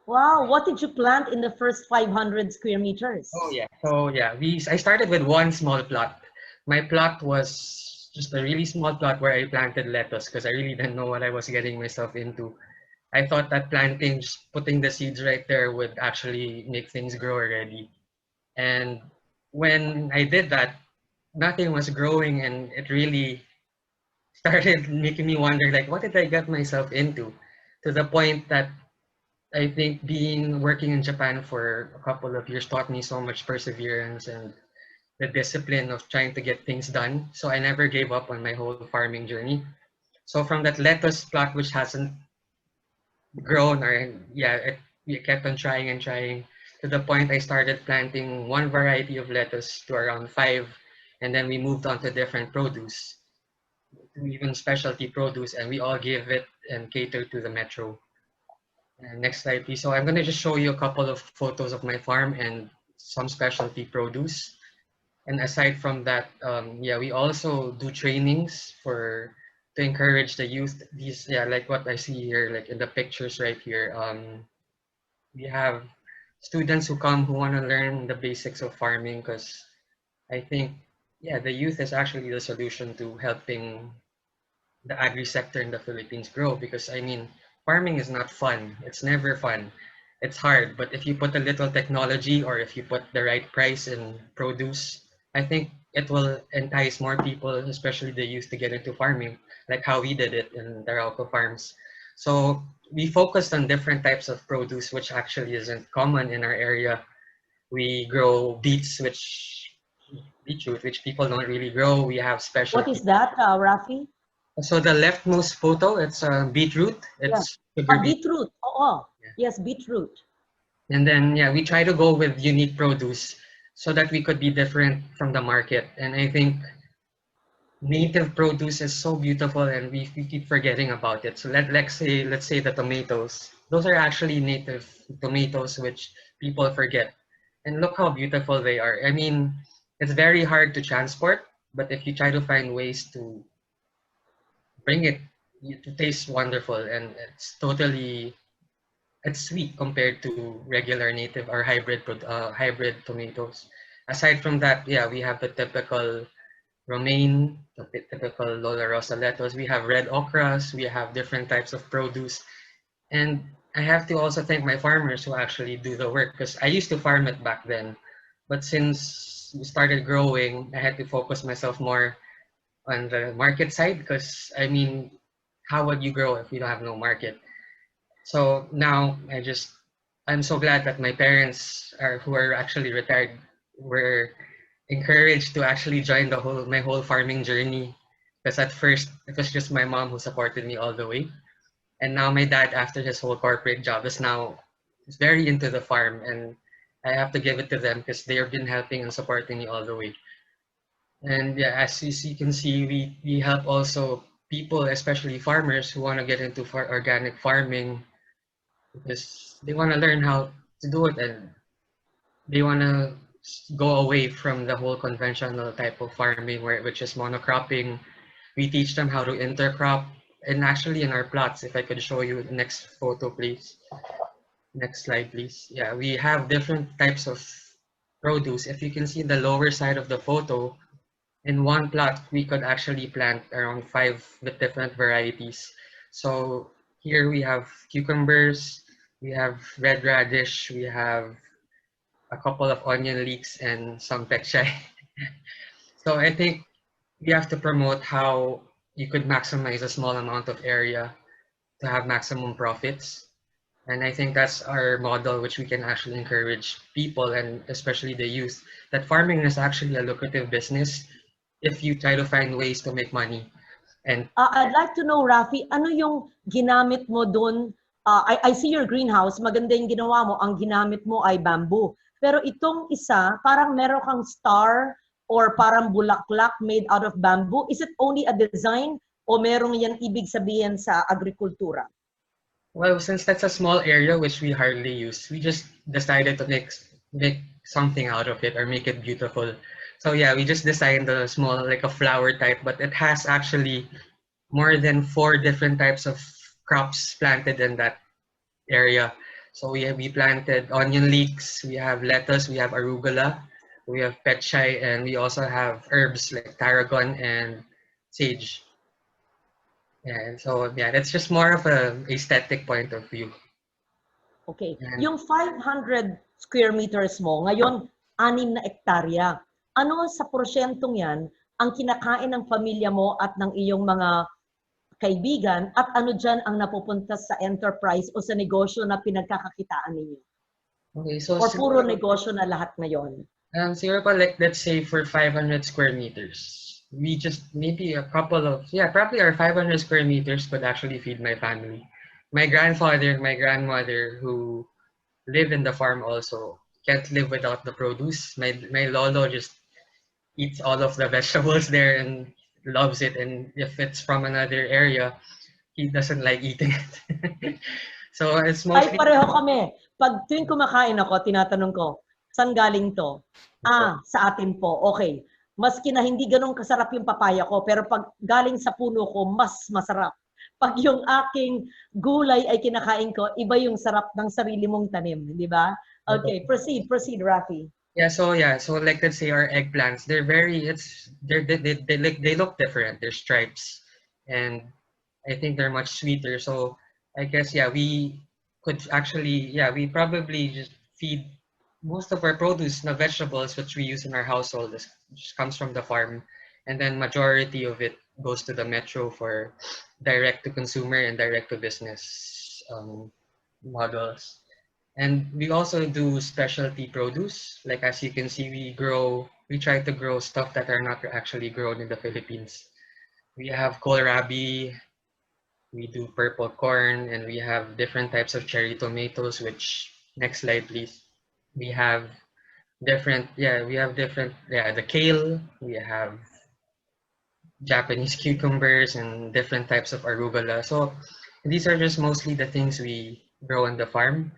Wow. What did you plant in the first 500 square meters? Oh yeah. So yeah, I started with one small plot. My plot was just a really small plot where I planted lettuce because I really didn't know what I was getting myself into. I thought that planting, just putting the seeds right there would actually make things grow already. And when I did that, nothing was growing and it really started making me wonder like what did I get myself into? To the point that I think being working in Japan for a couple of years taught me so much perseverance and the discipline of trying to get things done. So I never gave up on my whole farming journey. So from that lettuce plot which hasn't grown or yeah, we kept on trying and trying to the point I started planting one variety of lettuce to around five, and then we moved on to different produce, to even specialty produce, and we all give it and cater to the metro. And next slide, please. So I'm going to just show you a couple of photos of my farm and some specialty produce. And aside from that, yeah, we also do trainings to encourage the youth. These, yeah, like what I see here, like in the pictures right here. We have students who come who want to learn the basics of farming because I think, yeah, the youth is actually the solution to helping the agri sector in the Philippines grow. Because I mean, farming is not fun. It's never fun. It's hard. But if you put a little technology or if you put the right price in produce, I think it will entice more people, especially the youth, to get into farming, like how we did it in Darauco Farms. So we focused on different types of produce, which actually isn't common in our area. We grow beetroot, which people don't really grow. We have special. What is that, Rafi? So the leftmost photo, it's beetroot. It's sugar beet. Beetroot. Oh, Yeah. yes, beetroot. And then yeah, we try to go with unique produce so that we could be different from the market. And I think native produce is so beautiful, and we keep forgetting about it. So let's say the tomatoes. Those are actually native tomatoes, which people forget. And look how beautiful they are. I mean, it's very hard to transport, but if you try to find ways to bring it, it tastes wonderful, and it's sweet compared to regular native or hybrid tomatoes. Aside from that, yeah, we have the typical romaine, the typical Lola Rosa lettuce. We have red okras. We have different types of produce, and I have to also thank my farmers who actually do the work because I used to farm it back then, but since we started growing, I had to focus myself more on the market side because I mean, how would you grow if you don't have no market? So now I'm so glad that my parents who are actually retired were encouraged to actually join my whole farming journey. Because at first it was just my mom who supported me all the way, and now my dad, after his whole corporate job, is very into the farm, and I have to give it to them because they have been helping and supporting me all the way. And yeah, as you can see, we help also people, especially farmers who want to get into organic farming because they want to learn how to do it and they want to go away from the whole conventional type of farming which is monocropping. We teach them how to intercrop. And actually in our plots, if I could show you the next photo, please. Next slide, please. Yeah, we have different types of produce. If you can see the lower side of the photo, in one plot, we could actually plant around 5 different varieties. So here we have cucumbers, we have red radish, we have a couple of onion leeks, and some pechay. So I think we have to promote how you could maximize a small amount of area to have maximum profits. And I think that's our model, which we can actually encourage people and especially the youth, that farming is actually a lucrative business if you try to find ways to make money. And I'd like to know, Rafi, ano yung ginamit mo doon? I see your greenhouse, maganda yung ginawa mo, ang ginamit mo ay bamboo. Pero itong isa, parang meron kang star or parang bulaklak made out of bamboo. Is it only a design o merong yan ibig sabihin sa agrikultura? well, since that's a small area which we hardly use, we just decided to make something out of it or make it beautiful. So yeah, we just designed a small, like a flower type, but it has actually more than 4 different types of crops planted in that area. So we planted onion leeks, we have lettuce, we have arugula, we have petchay, and we also have herbs like tarragon and sage. And so yeah, that's just more of a aesthetic point of view. Okay. And Yung 500 square meters mo, ngayon, 6 na ektarya. Ano sa porsyentong yan ang kinakain ng pamilya mo at ng iyong mga kaibigan at ano dyan ang napupunta sa enterprise o sa negosyo na pinagkakakitaan ninyo? okay, so Or puro negosyo na lahat ngayon? siguro pa, like, let's say for 500 square meters, we just maybe a couple of, yeah, probably our 500 square meters could actually feed my family. My grandfather, my grandmother who live in the farm also can't live without the produce. My lolo just eats all of the vegetables there and loves it. And if it's from another area, he doesn't like eating it. So it's Ay, mostly pareho kami. Pag tuwing kumakain ako, tinatanong ko, saan galing to? Sa atin po. Okay. Maski na hindi ganun kasarap yung papaya ko, pero pag galing sa puno ko, mas masarap. Pag yung aking gulay ay kinakain ko, iba yung sarap ng sarili mong tanim, di ba? Okay, proceed, Rafi. yeah. So like let's say our eggplants, they're very they look different. They're stripes, and I think they're much sweeter. So I guess yeah, we could actually we probably just feed most of our produce, the vegetables which we use in our household, just comes from the farm, and then majority of it goes to the metro for direct to consumer and direct to business models. And we also do specialty produce. Like as you can see, we try to grow stuff that are not actually grown in the Philippines. We have kohlrabi, we do purple corn, and we have different types of cherry tomatoes, which, next slide please. We have the kale, we have Japanese cucumbers and different types of arugula. So these are just mostly the things we grow on the farm.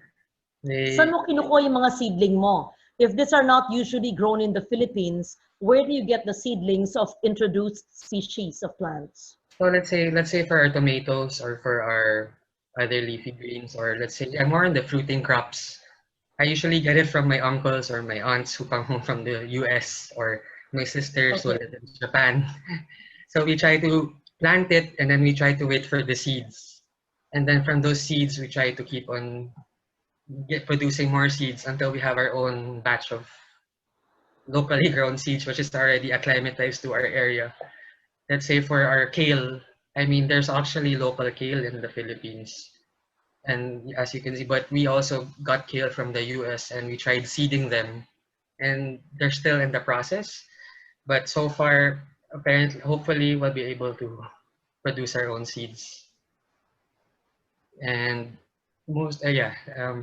Saan mo kinukuha yung mga seedling mo? If these are not usually grown in the Philippines, where do you get the seedlings of introduced species of plants? So let's say for our tomatoes or for our other leafy greens, or let's say I'm more in the fruiting crops. I usually get it from my uncles or my aunts who come home from the US, or my sisters who live in Japan. So we try to plant it and then we try to wait for the seeds. And then from those seeds, we try to keep on producing more seeds until we have our own batch of locally grown seeds, which is already acclimatized to our area. Let's say for our kale, I mean, there's actually local kale in the Philippines. And as you can see, but we also got kale from the US and we tried seeding them, and they're still in the process. But so far, apparently, hopefully we'll be able to produce our own seeds. And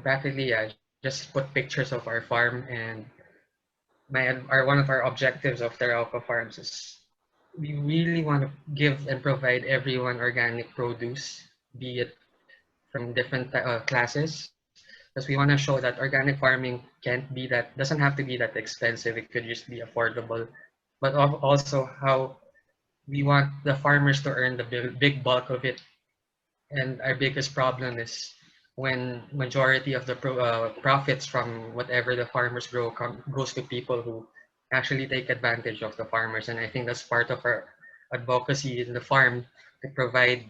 practically, just put pictures of our farm. And one of our objectives of Teraupa Farms is we really want to give and provide everyone organic produce, be it from different classes, because we want to show that organic farming doesn't have to be that expensive. It could just be affordable, but also how we want the farmers to earn the big bulk of it. And our biggest problem is when majority of the profits from whatever the farmers grow goes to people who actually take advantage of the farmers. And I think that's part of our advocacy in the farm to provide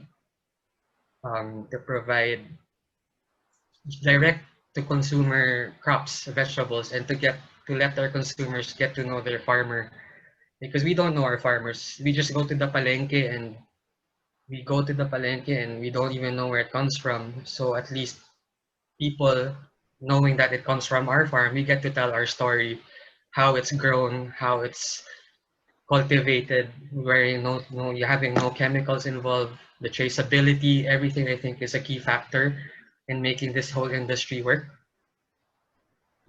direct to consumer crops, vegetables, and to let our consumers get to know their farmer, because we don't know our farmers. We just go to the palenque and we don't even know where it comes from. So at least people knowing that it comes from our farm, we get to tell our story, how it's grown, how it's cultivated, where you're having no chemicals involved, the traceability, everything I think is a key factor in making this whole industry work.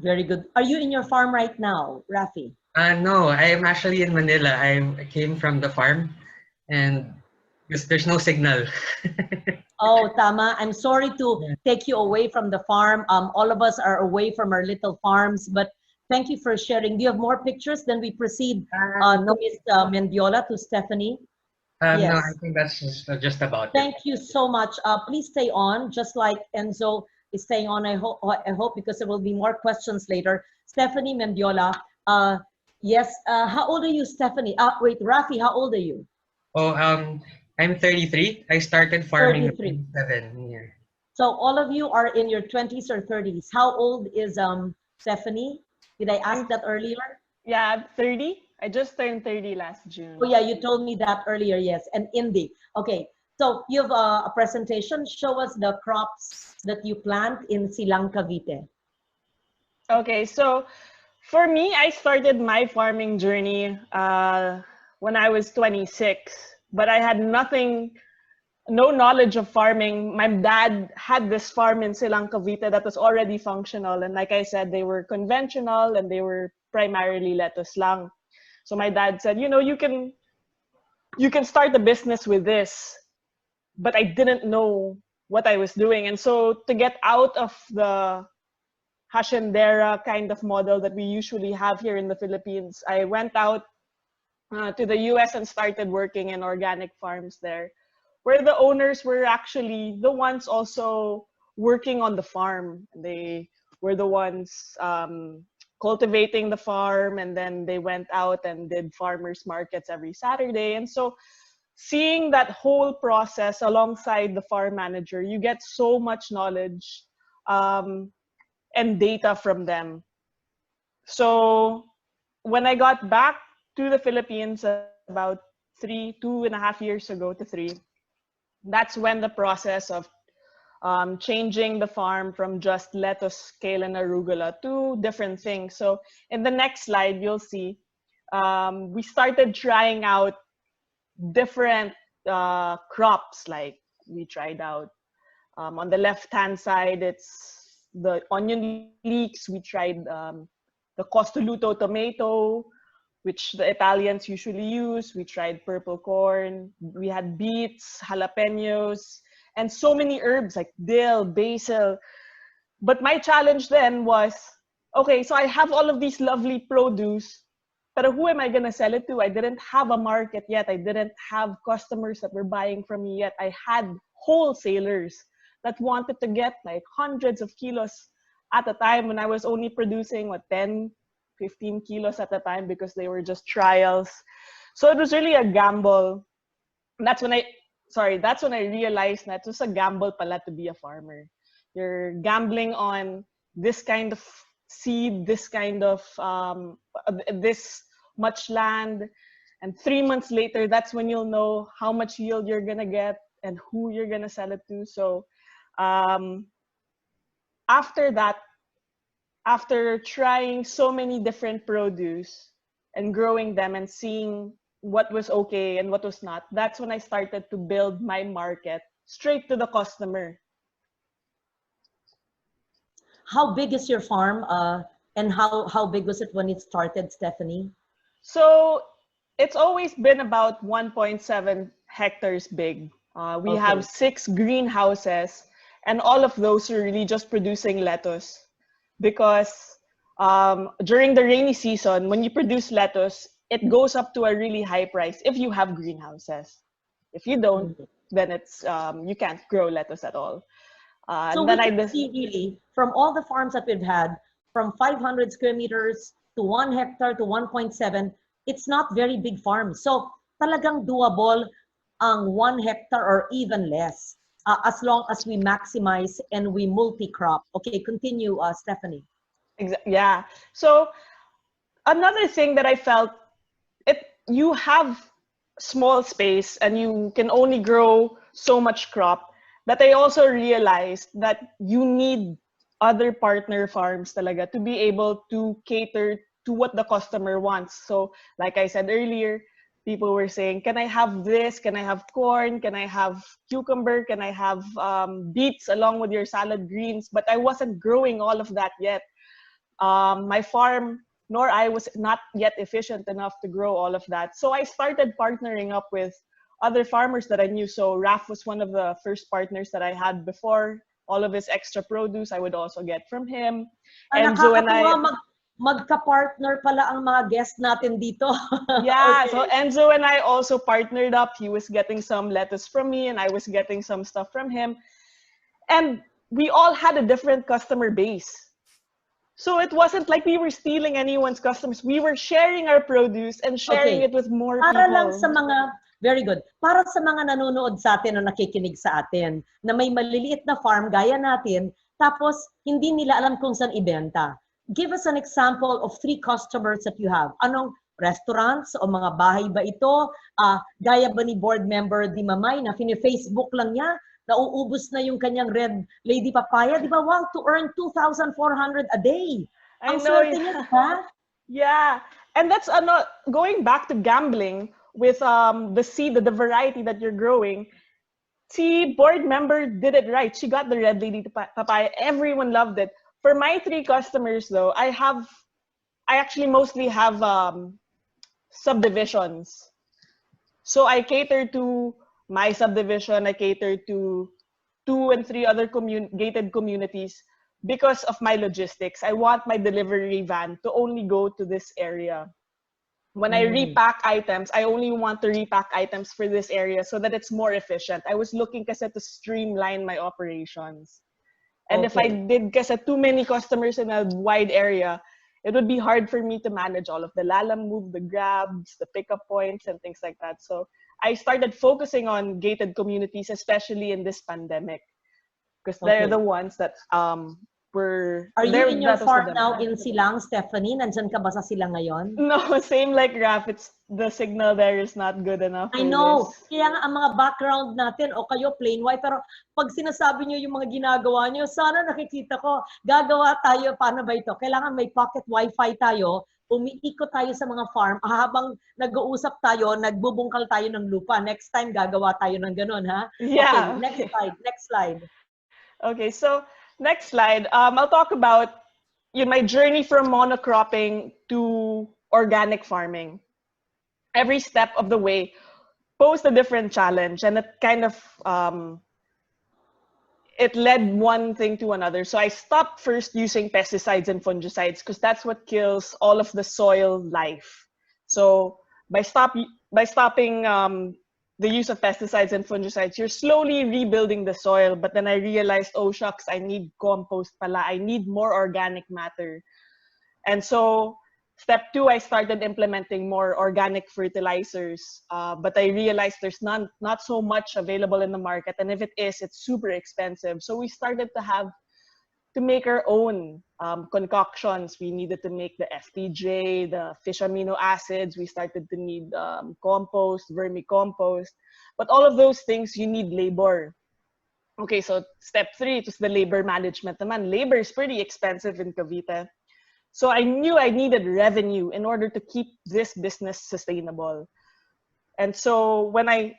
Very good. Are you in your farm right now, Rafi? No, I am actually in Manila. I came from the farm and because there's no signal. Oh, tama. I'm sorry to take you away from the farm. All of us are away from our little farms, but thank you for sharing. Do you have more pictures? Then we proceed to Ms. Mendiola, to Stephanie. No, Yes. I think that's just about it. Thank you so much. Please stay on, just like Enzo is staying on. I hope because there will be more questions later. Stephanie Mendiola. Yes. How old are you, Stephanie? Wait, Rafi, how old are you? Oh, I'm 33. I started farming 33. at 7 years. So all of you are in your 20s or 30s. How old is Stephanie? Did I ask that earlier? Yeah, I'm 30. I just turned 30 last June. Oh yeah, you told me that earlier, yes. And Indy. Okay, so you have a presentation. Show us the crops that you plant in Silang, Cavite. Okay, so for me, I started my farming journey when I was 26, but I had no knowledge of farming. My dad had this farm in Silang, Cavite that was already functional. And like I said, they were conventional and they were primarily lettuce lang. So my dad said, you can start a business with this, but I didn't know what I was doing. And so to get out of the haciendera kind of model that we usually have here in the Philippines, I went out to the US and started working in organic farms there, where the owners were actually the ones also working on the farm. They were the ones cultivating the farm, and then they went out and did farmers markets every Saturday. And so seeing that whole process alongside the farm manager, you get so much knowledge and data from them. So when I got back to the Philippines about 2.5 years ago to 3, that's when the process of changing the farm from just lettuce, kale, and arugula to different things. So in the next slide, you'll see we started trying out different crops. Like we tried out on the left-hand side, it's the onion leeks. We tried the costoluto tomato, which the Italians usually use. We tried purple corn. We had beets, jalapenos, and so many herbs like dill, basil. But my challenge then was, okay, so I have all of these lovely produce, but who am I going to sell it to? I didn't have a market yet. I didn't have customers that were buying from me yet. I had wholesalers that wanted to get like hundreds of kilos at a time when I was only producing 10, 15 kilos at a time because they were just trials. So it was really a gamble. That's when I realized that it was a gamble pala to be a farmer. You're gambling on this kind of seed, this kind of this much land, and 3 months later, that's when you'll know how much yield you're gonna get and who you're gonna sell it to. So after that, after trying so many different produce and growing them and seeing what was okay and what was not, that's when I started to build my market straight to the customer. How big is your farm? And how big was it when it started, Stephanie? So it's always been about 1.7 hectares big. We have 6 greenhouses, and all of those are really just producing lettuce. Because during the rainy season, when you produce lettuce, it goes up to a really high price if you have greenhouses. If you don't, then it's you can't grow lettuce at all. So And we then I can just see really from all the farms that we've had, from 500 square meters to 1 hectare to 1.7, it's not very big farms. So talagang doable ang 1 hectare or even less as long as we maximize and we multi-crop. Okay, continue, Stephanie. yeah. So another thing that I felt, you have small space and you can only grow so much crop, that I also realized that you need other partner farms talaga to be able to cater to what the customer wants. So like I said earlier, people were saying, can I have this? Can I have corn? Can I have cucumber? Can I have beets along with your salad greens? But I wasn't growing all of that yet. My farm nor I was not yet efficient enough to grow all of that. So I started partnering up with other farmers that I knew. So Raf was one of the first partners that I had before. All of his extra produce I would also get from him. Enzo and I, magka-partner pala ang mga guests natin dito. yeah, Okay. so Enzo and I also partnered up. He was getting some lettuce from me and I was getting some stuff from him. And we all had a different customer base. So it wasn't like we were stealing anyone's customers. We were sharing our produce and sharing it with more Para people. lang sa mga, very good, para sa mga nanonood sa atin o nakikinig sa atin na may maliliit na farm gaya natin, tapos hindi nila alam kung saan ibenta. Give us an example of 3 customers that you have. Anong restaurants o mga bahay ba ito? Gaya ba ni board member Di Mamay na Facebook lang niya, nauubos na yung kanyang red lady papaya, di ba? Wow, to earn 2,400 a day. I Ang know, swerte niya, di ba? Yeah, and that's going back to gambling with the seed, the variety that you're growing. See, board member did it right. She got the red lady papaya. Everyone loved it. For my 3 customers, though, I actually mostly have subdivisions. So I cater to my subdivision. I cater to 2 and 3 other gated communities because of my logistics. I want my delivery van to only go to this area. When I repack items, I only want to repack items for this area so that it's more efficient. I was looking kasi to streamline my operations. And if I did kasi too many customers in a wide area, it would be hard for me to manage all of the lalam move, the grabs, the pickup points, and things like that. So I started focusing on gated communities, especially in this pandemic, because they're the ones that were. Are you in your farm now in Silang, Stephanie? Nandyan ka ba sa Silang ngayon? No, same like Raf. It's the signal there is not good enough. I know. Kaya nga ang mga background natin o kayo plain white, pero pag sinasabi nyo yung mga ginagawa nyo, sana nakikita ko, gagawa tayo, paano ba ito? Kailangan may pocket wifi tayo, umiikot tayo sa mga farm, habang nag-uusap tayo, nagbubungkal tayo ng lupa. Next time, gagawa tayo ng ganun, ha? Yeah. Okay, next slide. Okay, so next slide. I'll talk about my journey from monocropping to organic farming. Every step of the way posed a different challenge, and it kind of it led one thing to another. So I stopped first using pesticides and fungicides because that's what kills all of the soil life. So by stopping the use of pesticides and fungicides, you're slowly rebuilding the soil. But then I realized, oh shucks, I need compost pala. I need more organic matter. And so step 2, I started implementing more organic fertilizers. But I realized there's not so much available in the market. And if it is, it's super expensive. So we started to make our own concoctions. We needed to make the FTJ, the fish amino acids. We started to need compost, vermicompost. But all of those things, you need labor. Okay, so step 3, it was the labor management. Naman, labor is pretty expensive in Cavite. So I knew I needed revenue in order to keep this business sustainable. And so when I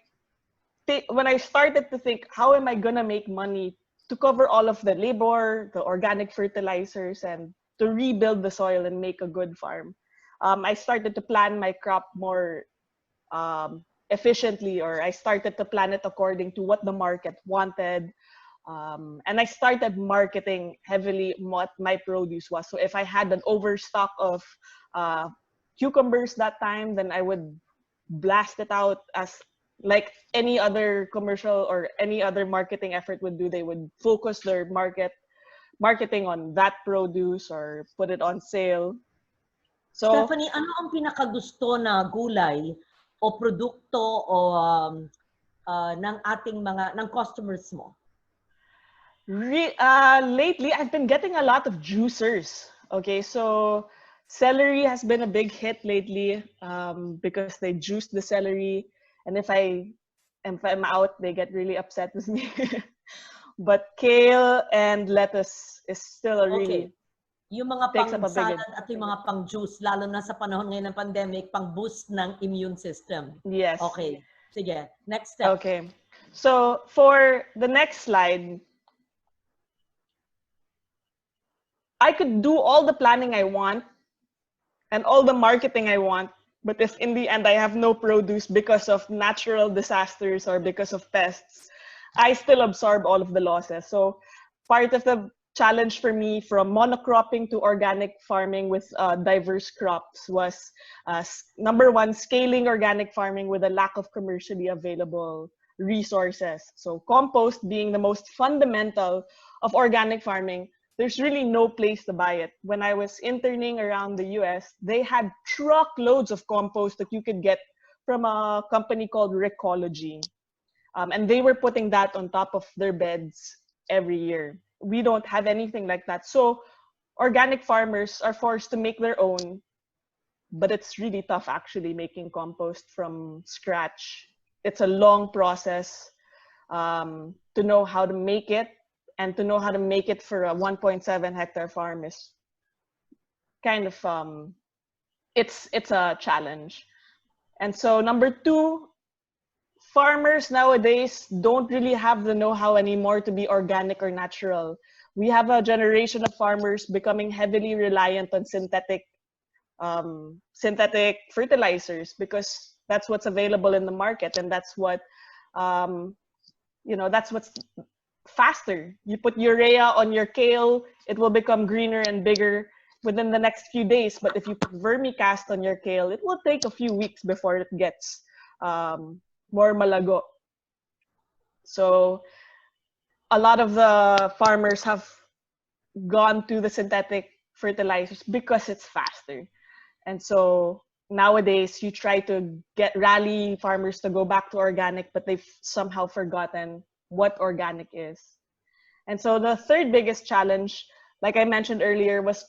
started to think, how am I gonna make money to cover all of the labor, the organic fertilizers, and to rebuild the soil and make a good farm, I started to plan my crop more efficiently, or I started to plan it according to what the market wanted. And I started marketing heavily what my produce was. So if I had an overstock of cucumbers that time, then I would blast it out as like any other commercial or any other marketing effort would do. They would focus their marketing on that produce or put it on sale. So, Stephanie, ano ang pinakagusto na gulay o produkto o ng ating ng customers mo? lately, I've been getting a lot of juicers. Okay, so celery has been a big hit lately because they juice the celery, and if I'm out, they get really upset with me. But kale and lettuce is still a really yung mga takes up a pang-salad big- at yung mga pang-juice, lalo na sa panahon ngayon ng pandemic, pang-boost ng immune system. Yes. Okay. Sige. Next step. Okay. So for the next slide, I could do all the planning I want and all the marketing I want, but if in the end I have no produce because of natural disasters or because of pests, I still absorb all of the losses. So part of the challenge for me from monocropping to organic farming with diverse crops was number one, scaling organic farming with a lack of commercially available resources. So compost being the most fundamental of organic farming, there's really no place to buy it. When I was interning around the US, they had truckloads of compost that you could get from a company called Recology. And they were putting that on top of their beds every year. We don't have anything like that. So organic farmers are forced to make their own, but it's really tough actually making compost from scratch. It's a long process to know how to make it, and to know how to make it for a 1.7 hectare farm is kind of, it's a challenge. And so number two, farmers nowadays don't really have the know-how anymore to be organic or natural. We have a generation of farmers becoming heavily reliant on synthetic fertilizers because that's what's available in the market, and that's what that's what's faster. You put urea on your kale, it will become greener and bigger within the next few days. But if you put vermicast on your kale, it will take a few weeks before it gets more malago. So a lot of the farmers have gone to the synthetic fertilizers because it's faster. And so nowadays you try to rally farmers to go back to organic, but they've somehow forgotten what organic is. And so the third biggest challenge, like I mentioned earlier, was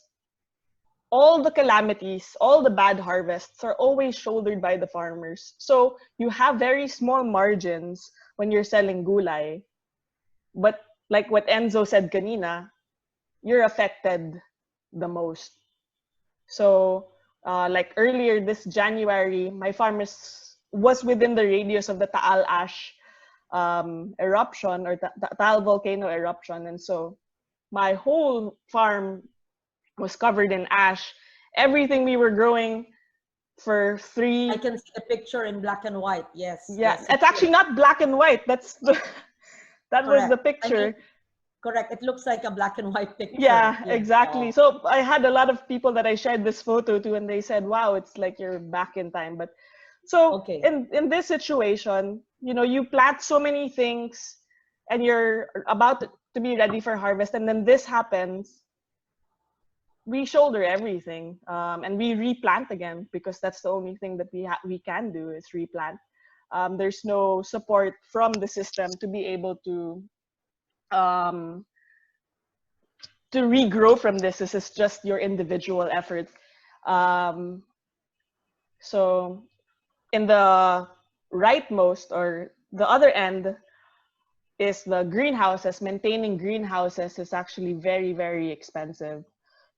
all the calamities, all the bad harvests are always shouldered by the farmers. So you have very small margins when you're selling gulay. But like what Enzo said kanina, you're affected the most. So like earlier this January, my farm was within the radius of the Taal Ash eruption or Taal volcano eruption. And so my whole farm was covered in ash. Everything we were growing for I can see the picture in black and white. Yes. Yeah, yes, it's actually not black and white. That was the picture. I mean, correct. It looks like a black and white picture. Yeah, exactly. So I had a lot of people that I shared this photo to, and they said, "Wow, it's like you're back in time." But so in this situation, you plant so many things, and you're about to be ready for harvest, and then this happens. We shoulder everything, and we replant again because that's the only thing that we can do is replant. There's no support from the system to be able to regrow from this. This is just your individual effort. So in the rightmost or the other end is the greenhouses. Maintaining greenhouses is actually very, very expensive.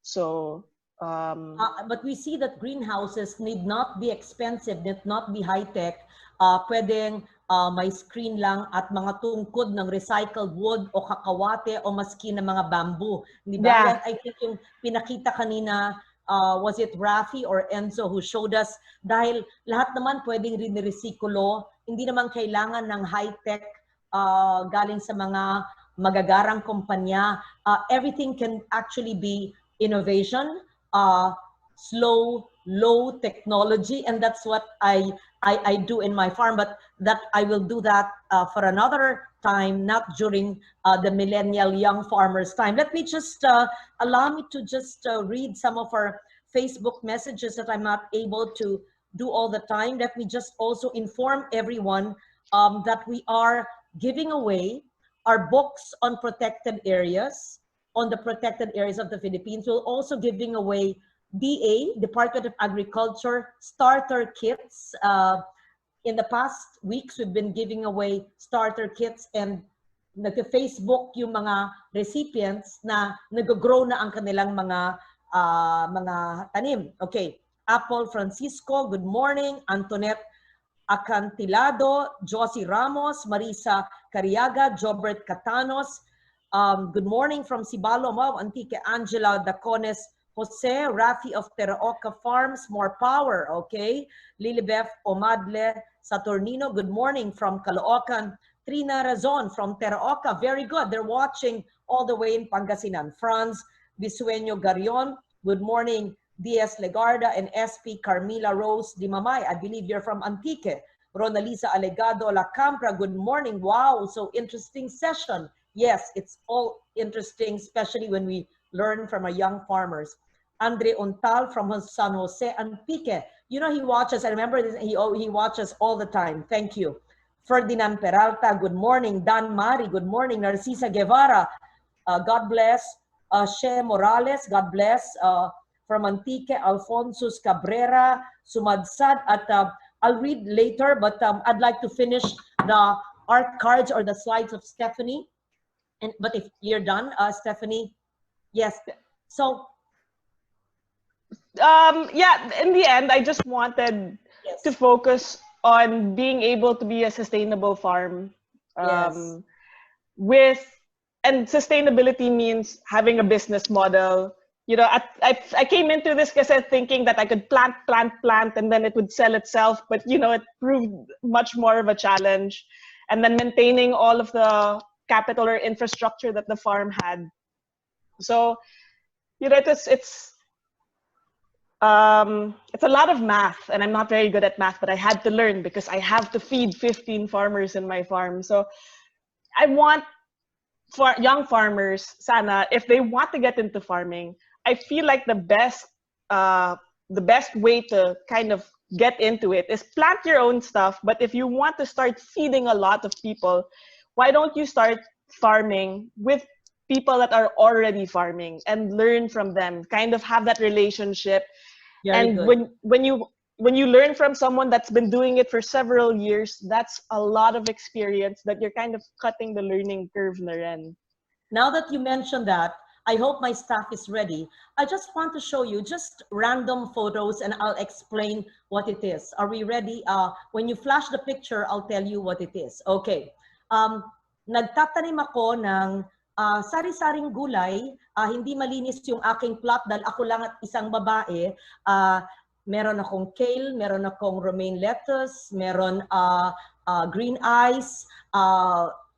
So but we see that greenhouses need not be expensive, need not be high-tech. Pwedeng may screen lang at mga tungkod ng recycled wood o kakawate o maski na mga bamboo. Di ba? Yeah. I think yung pinakita kanina, was it Rafi or Enzo who showed us, dahil lahat naman pwedeng rin-resikulo, hindi naman kailangan ng high-tech galing sa mga magagarang kumpanya. Everything can actually be innovation, slow low technology, and that's what I do in my farm, but that I will do that for another time, not during the millennial young farmers time. Let me just allow me to just read some of our Facebook messages that I'm not able to do all the time. Let me just also inform everyone that we are giving away our books on protected areas, on the protected areas of the Philippines. We're also giving away DA, Department of Agriculture, starter kits. In the past weeks, we've been giving away starter kits, and nag-Facebook yung mga recipients na nag-grow na ang kanilang mga tanim. Okay. Apple Francisco, good morning. Antoinette Acantilado, Josie Ramos, Marisa Cariaga, Jobert Catanos, good morning from Cibalo, Mau, Antique, Angela Dacones, Jose, Rafi of Teraoca Farms, more power, okay? Lilibeth Omadle Saturnino, good morning from Caloocan. Trina Razon from Teraoca, very good. They're watching all the way in Pangasinan. Franz Bisueño Garion, good morning. D.S. Legarda and SP Carmila Rose Di Mamay. I believe you're from Antique. Ronalisa Alegado La Campra, good morning. Wow, so interesting session. Yes, it's all interesting, especially when we learn from our young farmers. Andre Untal from San Jose Antique. You know, he watches, I remember this, he watches all the time. Thank you. Ferdinand Peralta, good morning. Dan Mari, good morning. Narcisa Guevara, God bless. She Morales, God bless. From Antique, Alfonso Cabrera, Sumadsad, at I'll read later, but I'd like to finish the art cards or the slides of Stephanie. But if you're done, Stephanie, yes. So, yeah, in the end, I just wanted to focus on being able to be a sustainable farm. And sustainability means having a business model. You know, I came into this because thinking that I could plant, and then it would sell itself. But, you know, it proved much more of a challenge. And then maintaining all of the capital or infrastructure that the farm had. So, you know, it's a lot of math, and I'm not very good at math, but I had to learn because I have to feed 15 farmers in my farm. So I want for young farmers, sana, if they want to get into farming, I feel like the best way to kind of get into it is plant your own stuff. But if you want to start feeding a lot of people, why don't you start farming with people that are already farming and learn from them, kind of have that relationship. Very and good. when you learn from someone that's been doing it for several years, that's a lot of experience that you're kind of cutting the learning curve na rin. Now that you mentioned that, I hope my staff is ready. I just want to show you just random photos and I'll explain what it is. Are we ready? When you flash the picture, I'll tell you what it is. Okay. Nagtatanim ako ng sari-saring gulay. Hindi malinis yung aking plot dahil ako lang at isang babae. Meron akong kale, meron akong romaine lettuce, meron green eyes,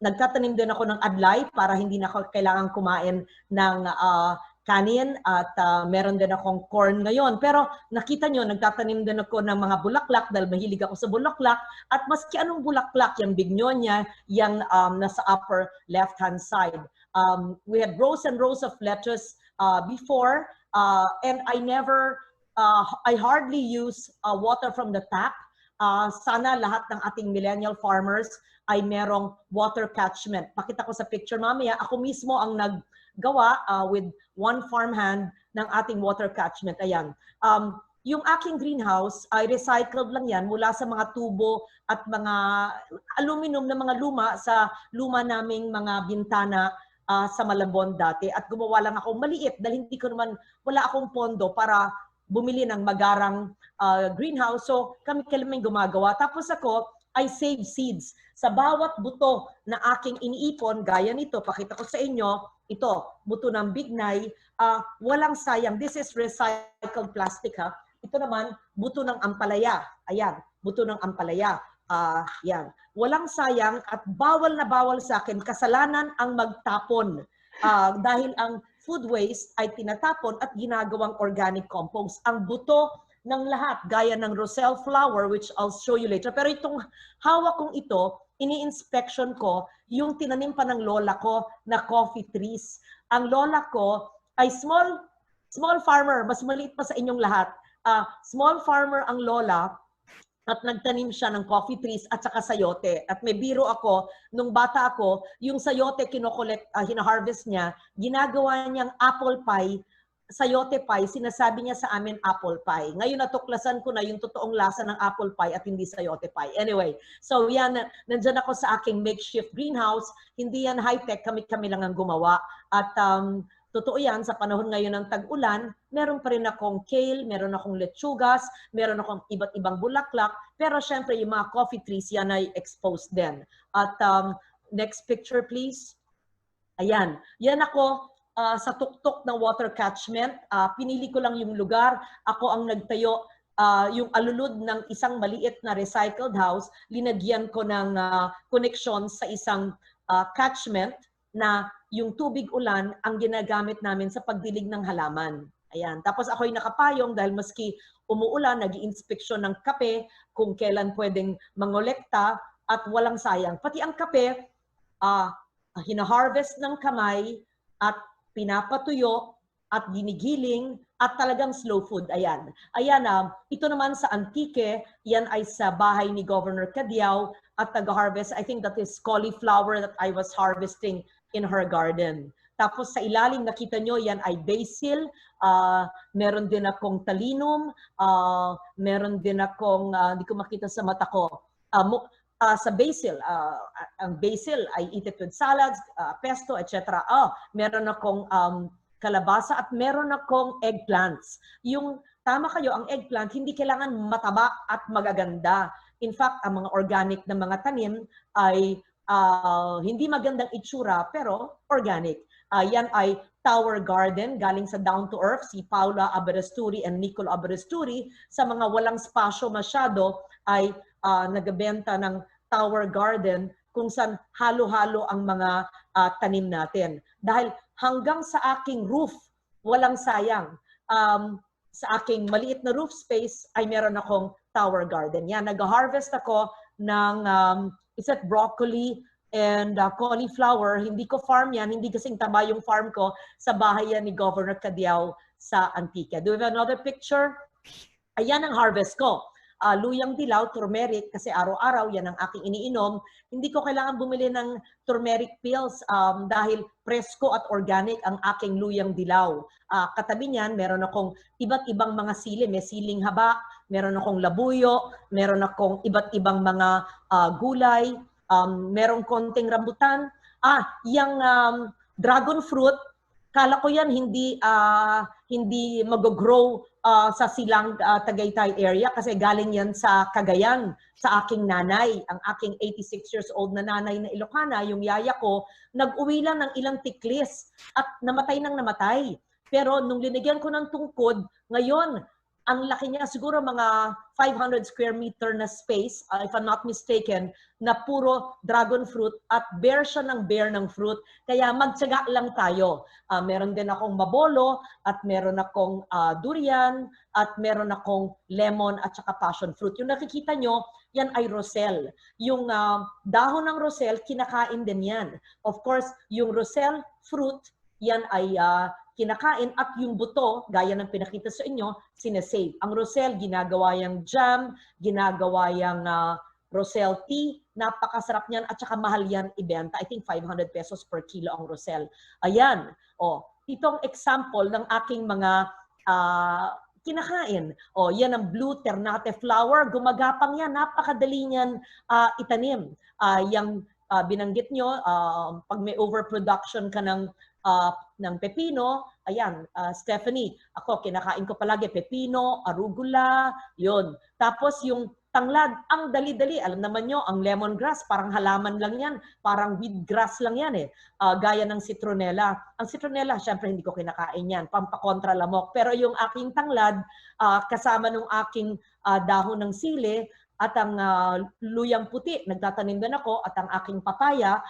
nagtatanim din ako ng adlay para hindi na ako kailangan kumain ng kanin, at meron din akong corn ngayon. Pero nakita nyo, nagtatanim din ako ng mga bulaklak dahil mahilig ako sa bulaklak, at maski anong bulaklak, yung bignonia, yung nasa upper left-hand side. We had rows and rows of lettuce before, and I hardly use water from the tap. Sana lahat ng ating millennial farmers ay merong water catchment. Pakita ko sa picture mamaya, ako mismo ang naggawa with one farmhand ng ating water catchment. Ayan. Yung aking greenhouse ay recycled lang yan mula sa mga tubo at mga aluminum na mga luma sa luma naming mga bintana sa Malabon dati. At gumawa lang ako maliit dahil wala akong pondo para bumili ng magarang greenhouse. So kami gumagawa. Tapos ako, I save seeds. Sa bawat buto na aking iniipon, gaya nito, pakita ko sa inyo, ito, buto ng bignay, walang sayang. This is recycled plastic, ha. Ito naman, buto ng ampalaya. Ayan, buto ng ampalaya. Yan. Walang sayang at bawal na bawal sa akin. Kasalanan ang magtapon. Dahil ang food waste ay tinatapon at ginagawang organic compost. Ang buto ng lahat, gaya ng Roselle flower, which I'll show you later. Pero itong hawak kong ito, ini-inspection ko yung tinanim pa ng lola ko na coffee trees. Ang lola ko ay small farmer, mas maliit pa sa inyong lahat. Small farmer ang lola, at nagtanim siya ng coffee trees at saka sayote. At may biro ako, nung bata ako, yung sayote hina-harvest niya, ginagawa niyang apple pie, sayote pie, sinasabi niya sa amin apple pie. Ngayon natuklasan ko na yung totoong lasa ng apple pie at hindi sayote pie. Anyway, so yan, nandyan ako sa aking makeshift greenhouse. Hindi yan high-tech, kami lang ang gumawa. At totoo yan, sa panahon ngayon ng tag-ulan, meron pa rin akong kale, meron akong lechugas, meron akong iba't ibang bulaklak, pero syempre yung mga coffee trees, yan ay exposed din. At next picture please. Ayan, yan ako sa tuktok ng water catchment. Pinili ko lang yung lugar, ako ang nagtayo, yung alulod ng isang maliit na recycled house, linagyan ko ng connection sa isang catchment na yung tubig ulan ang ginagamit namin sa pagdilig ng halaman. Ayan. Tapos ako'y nakapayong dahil maski umuulan, nag-i-inspeksyon ng kape kung kailan pwedeng mangolekta at walang sayang. Pati ang kape, hina-harvest ng kamay at pinapatuyo at ginigiling at talagang slow food. Ayan. Ayan, ito naman sa Antique, yan ay sa bahay ni Governor Cadiao at nag-harvest. I think that is cauliflower that I was harvesting in her garden. Tapos sa ilalim, nakita nyo, yan ay basil. Meron din akong talinum. Meron din akong, hindi ko makita sa mata ko. Sa basil, ang basil, I eat it with salads, pesto, etc. Meron akong kalabasa at meron akong eggplants. Yung, tama kayo, ang eggplant, hindi kailangan mataba at magaganda. In fact, ang mga organic na mga tanim ay hindi magandang itsura, pero organic. Yan ay Tower Garden, galing sa Down to Earth, si Paula Aberasturi and Nicole Aberasturi. Sa mga walang spasyo masyado, ay nagbenta ng Tower Garden, kung saan halo-halo ang mga tanim natin. Dahil hanggang sa aking roof, walang sayang. Sa aking maliit na roof space, ay meron akong Tower Garden. Yan, nag-harvest ako ng broccoli and cauliflower. Hindi ko farm yan, hindi kasing taba yung farm ko, sa bahay yan ni Governor Cadiao sa Antique. Do we have another picture? Ayan ang harvest ko. Luyang dilaw, turmeric, kasi araw-araw yan ang aking iniinom. Hindi ko kailangan bumili ng turmeric pills dahil presko at organic ang aking luyang dilaw. Katabi niyan, meron akong iba't ibang mga sili. May siling haba, meron akong labuyo, meron akong iba't ibang mga gulay, merong konting rambutan. Yung dragon fruit, kala ko yan hindi mag-grow sa Silang Tagaytay area kasi galing yan sa Cagayan, sa aking nanay. Ang aking 86 years old na nanay na Ilocana, yung yaya ko, nag-uwi lang ng ilang tiklis at namatay nang namatay. Pero nung linagyan ko ng tungkod, ngayon, ang laki niya, siguro mga 500 square meter na space, if I'm not mistaken, na puro dragon fruit at bare siya ng bare ng fruit. Kaya magtyaga lang tayo. Meron din akong mabolo at meron akong durian at meron akong lemon at saka passion fruit. Yung nakikita nyo, yan ay roselle. Yung dahon ng roselle, kinakain din yan. Of course, yung roselle fruit, yan ay kinakain at yung buto, gaya ng pinakita sa inyo, sinasave. Ang roselle, ginagawa yung jam, ginagawa yung roselle tea, napakasarap niyan at saka mahal yan ibenta. I think 500 pesos per kilo ang roselle. Ayan, itong example ng aking mga kinakain. Yan ang blue ternate flower, gumagapang yan, napakadali niyan itanim. Yung binanggit nyo, pag may overproduction ka ng pepino, ayan, Stephanie, ako kinakain ko palagi pepino, arugula, yun. Tapos yung tanglad, ang dali-dali, alam naman nyo, ang lemongrass, parang halaman lang yan, parang weedgrass lang yan gaya ng citronella. Ang citronella, syempre hindi ko kinakain yan, pampakontra lamok. Pero yung aking tanglad, kasama nung aking dahon ng sili, at ang luyang puti, nagtatanim din ako, at ang aking papaya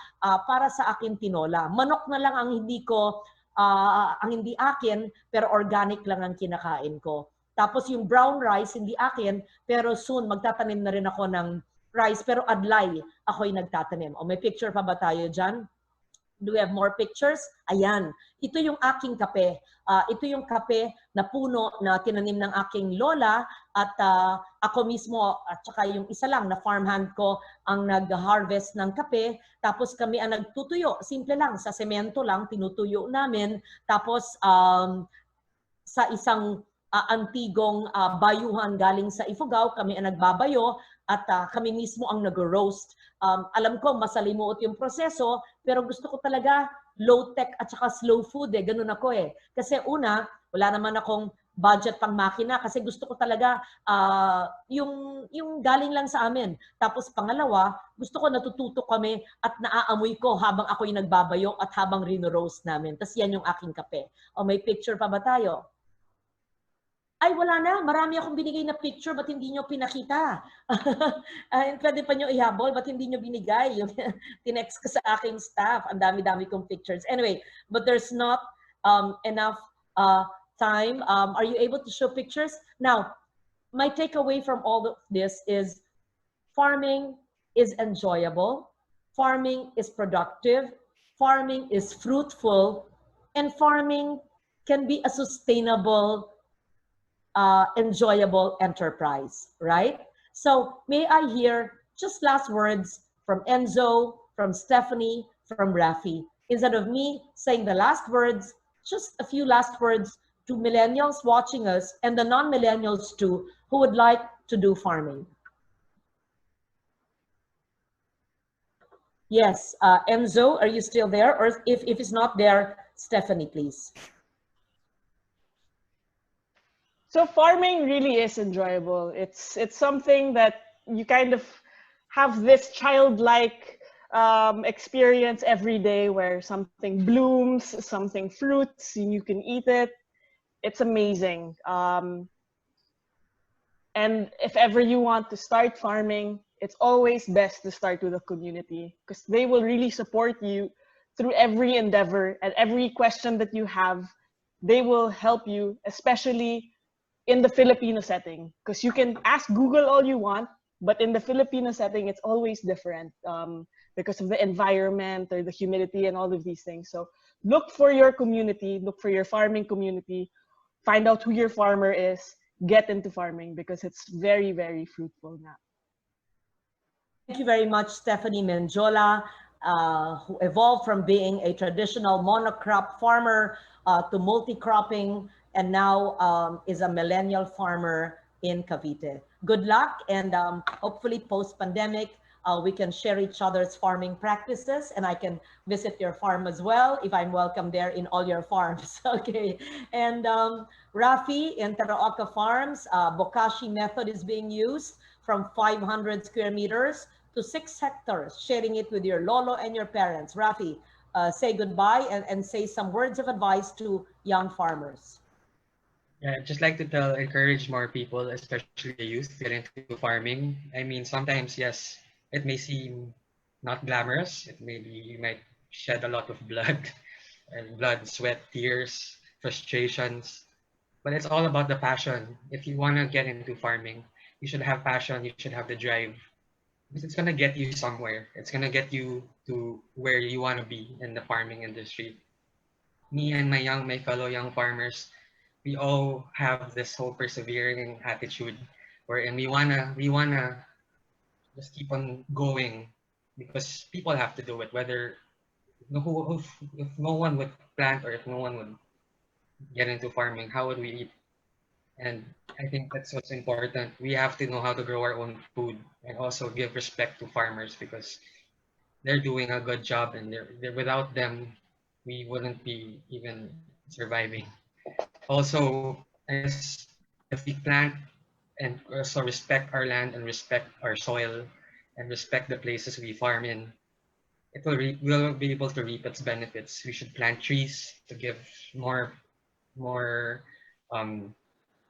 para sa aking tinola. Manok na lang ang hindi akin, pero organic lang ang kinakain ko. Tapos yung brown rice, hindi akin, pero soon magtatanim na rin ako ng rice, pero adlay ako'y nagtatanim. O may picture pa ba tayo dyan? Do we have more pictures? Ayan. Ito yung aking kape. Ito yung kape na puno na tinanim ng aking lola at ako mismo at saka yung isa lang na farmhand ko ang nag-harvest ng kape. Tapos kami ang nagtutuyo. Simple lang, sa semento lang, tinutuyo namin. Tapos sa isang antigong bayuhan galing sa Ifugao, kami ang nagbabayo at kami mismo ang nag-roast. Alam ko, masalimuot yung proseso, pero gusto ko talaga low-tech at saka slow food eh. Ganun ako eh. Kasi una, wala naman akong budget pang makina kasi gusto ko talaga yung galing lang sa amin. Tapos pangalawa, gusto ko natututo kami at naaamoy ko habang ako'y nagbabayo at habang rino-roast namin. Tapos yan yung aking kape. O may picture pa ba tayo? Ay, wala na. Marami akong binigay na picture. Ba't hindi nyo pinakita? Pwede pa nyo ihabol. Ba't hindi nyo binigay? Yung tinext ko sa aking staff. Ang dami-dami kong pictures. Anyway, but there's not enough time. Are you able to show pictures? Now, my takeaway from all of this is farming is enjoyable. Farming is productive. Farming is fruitful. And farming can be a sustainable enjoyable enterprise, right? So may I hear just last words from Enzo, from Stephanie, from Rafi. Instead of me saying the last words, just a few last words to millennials watching us and the non-millennials too, who would like to do farming. Yes, Enzo, are you still there? Or if it's not there, Stephanie, please. So farming really is enjoyable. It's something that you kind of have this childlike experience every day where something blooms, something fruits, and you can eat it. It's amazing. And if ever you want to start farming, it's always best to start with a community because they will really support you through every endeavor and every question that you have. They will help you, especially in the Filipino setting, because you can ask Google all you want, but in the Filipino setting, it's always different because of the environment or the humidity and all of these things. So look for your community, look for your farming community, find out who your farmer is, get into farming because it's very, very fruitful now. Thank you very much, Stephanie Menjola, who evolved from being a traditional monocrop farmer to multi-cropping, and now is a millennial farmer in Cavite. Good luck, and hopefully post-pandemic, we can share each other's farming practices, and I can visit your farm as well if I'm welcome there in all your farms. Okay, and Rafi in Taraoka Farms, Bokashi method is being used from 500 square meters to 6 hectares, sharing it with your lolo and your parents. Rafi, say goodbye and say some words of advice to young farmers. Yeah, I'd just like to encourage more people, especially the youth, to get into farming. I mean, sometimes, yes, it may seem not glamorous. You might shed a lot of blood, and blood, sweat, tears, frustrations. But it's all about the passion. If you want to get into farming, you should have passion, you should have the drive. Because it's going to get you somewhere. It's going to get you to where you want to be in the farming industry. Me and my fellow young farmers, we all have this whole persevering attitude wherein we wanna just keep on going because people have to do it. Whether if no one would plant or if no one would get into farming, how would we eat? And I think that's what's important. We have to know how to grow our own food and also give respect to farmers because they're doing a good job, and they're without them, we wouldn't be even surviving. Also, as if we plant and also respect our land and respect our soil and respect the places we farm in, we'll be able to reap its benefits. We should plant trees to give more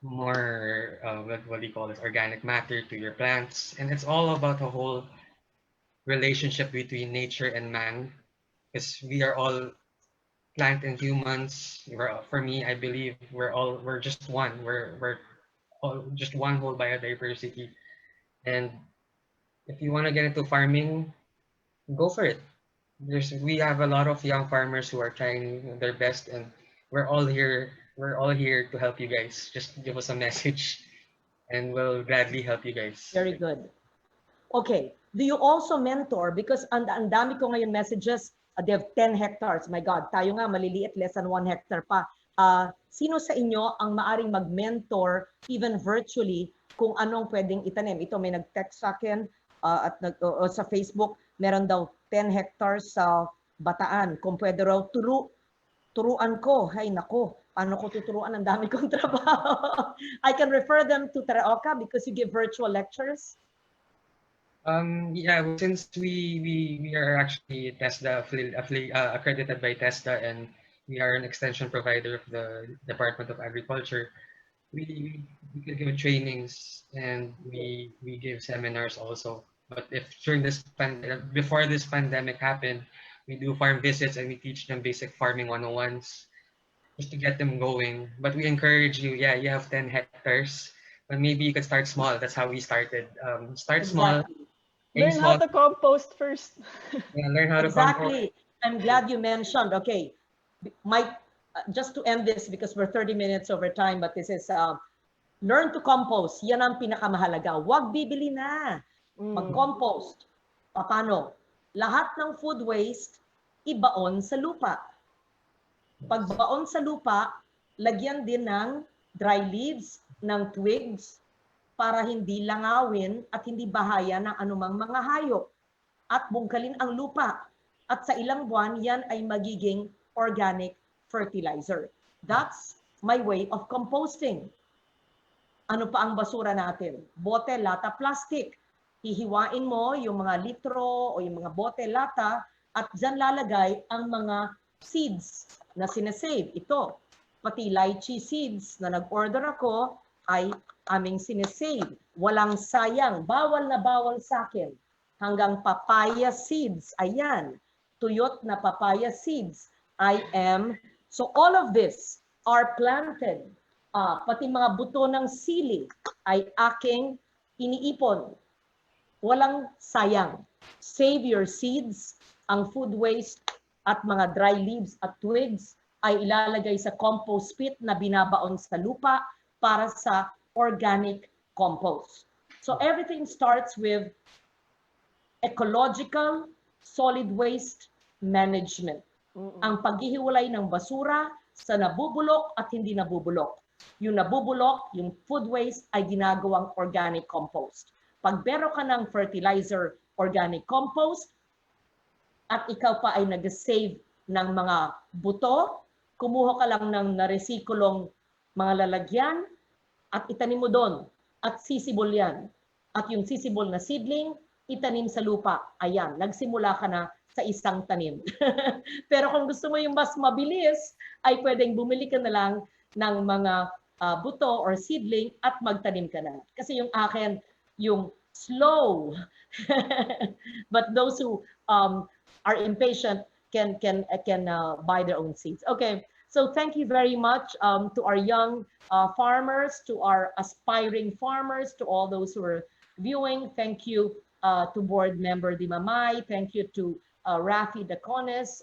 what do you call this, organic matter to your plants. And it's all about a whole relationship between nature and man, because we are all plant and humans. For me, I believe we're just one. We're just one whole biodiversity. And if you want to get into farming, go for it. We have a lot of young farmers who are trying their best, and we're all here. We're all here to help you guys. Just give us a message, and we'll gladly help you guys. Very good. Okay. Do you also mentor? Because ang dami ko ngayon messages, they have 10 hectares. My God, tayo nga maliliit, less than 1 hectare pa. Sino sa inyo ang maaring mag-mentor even virtually kung anong pwedeng itanim? Ito may nag-text sa akin sa Facebook, meron daw 10 hectares sa Bataan. Kung pwede raw turuan ko. Hay nako, paano ko tuturuan? Ang dami kong trabaho. I can refer them to Taraoka because you give virtual lectures. Yeah, since we are actually TESDA accredited by TESDA, and we are an extension provider of the Department of Agriculture, we can give trainings, and we give seminars also. But if during before this pandemic happened, we do farm visits and we teach them basic farming 101s just to get them going. But we encourage you, yeah, you have 10 hectares, but maybe you could start small. That's how we started. Start small. Learn how to compost first. Yeah, learn how to compost. Exactly. I'm glad you mentioned. Okay, just to end this because we're 30 minutes over time, but this is learn to compost. Yan ang pinakamahalaga. Huwag bibili na. Mag-compost. Paano? Lahat ng food waste, ibaon sa lupa. Pagbaon sa lupa, lagyan din ng dry leaves, ng twigs, para hindi langawin at hindi bahaya ng anumang mga hayop. At bungkalin ang lupa. At sa ilang buwan, yan ay magiging organic fertilizer. That's my way of composting. Ano pa ang basura natin? Bote, lata, plastic. Hihiwain mo yung mga litro o yung mga bote, lata, at dyan lalagay ang mga seeds na sinasave. Ito, pati lychee seeds na nag-order ako ay aming sinesave. Walang sayang. Bawal na bawal sa akin. Hanggang papaya seeds. Ayan. Tuyot na papaya seeds. So all of this are planted. Pati mga buto ng sili ay aking iniipon. Walang sayang. Save your seeds. Ang food waste at mga dry leaves at twigs ay ilalagay sa compost pit na binabaon sa lupa para sa organic compost. So everything starts with ecological solid waste management. Ang paghihiwalay ng basura sa nabubulok at hindi nabubulok. Yung nabubulok, yung food waste ay ginagawang organic compost. Pag meron ka ng fertilizer organic compost at ikaw pa ay nag-save ng mga buto, kumuha ka lang ng naresikulong mga lalagyan at itanim mo doon at sisibol yan. At yung sisibol na seedling, itanim sa lupa. Ayan, nagsimula ka na sa isang tanim. Pero kung gusto mo yung mas mabilis, ay pwedeng bumili ka na lang ng mga buto or seedling at magtanim ka na. Kasi yung akin, yung slow. But those who are impatient can buy their own seeds. Okay, so thank you very much to our young farmers, to our aspiring farmers, to all those who are viewing. Thank you to board member Di Mamay. Thank you to Rafi Dacones,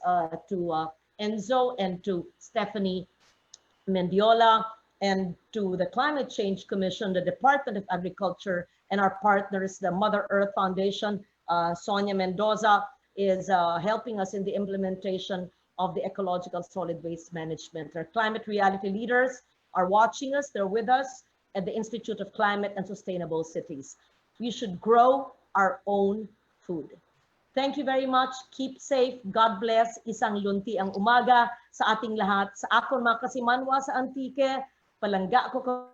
to Enzo, and to Stephanie Mendiola, and to the Climate Change Commission, the Department of Agriculture, and our partners, the Mother Earth Foundation. Sonia Mendoza is helping us in the implementation of the ecological solid waste management. Our climate reality leaders are watching us. They're with us at the Institute of Climate and Sustainable Cities. We should grow our own food. Thank you very much. Keep safe. God bless. Isang lunti ang umaga sa ating lahat. Sa akong mga kasimanwa sa Antique, palangga ko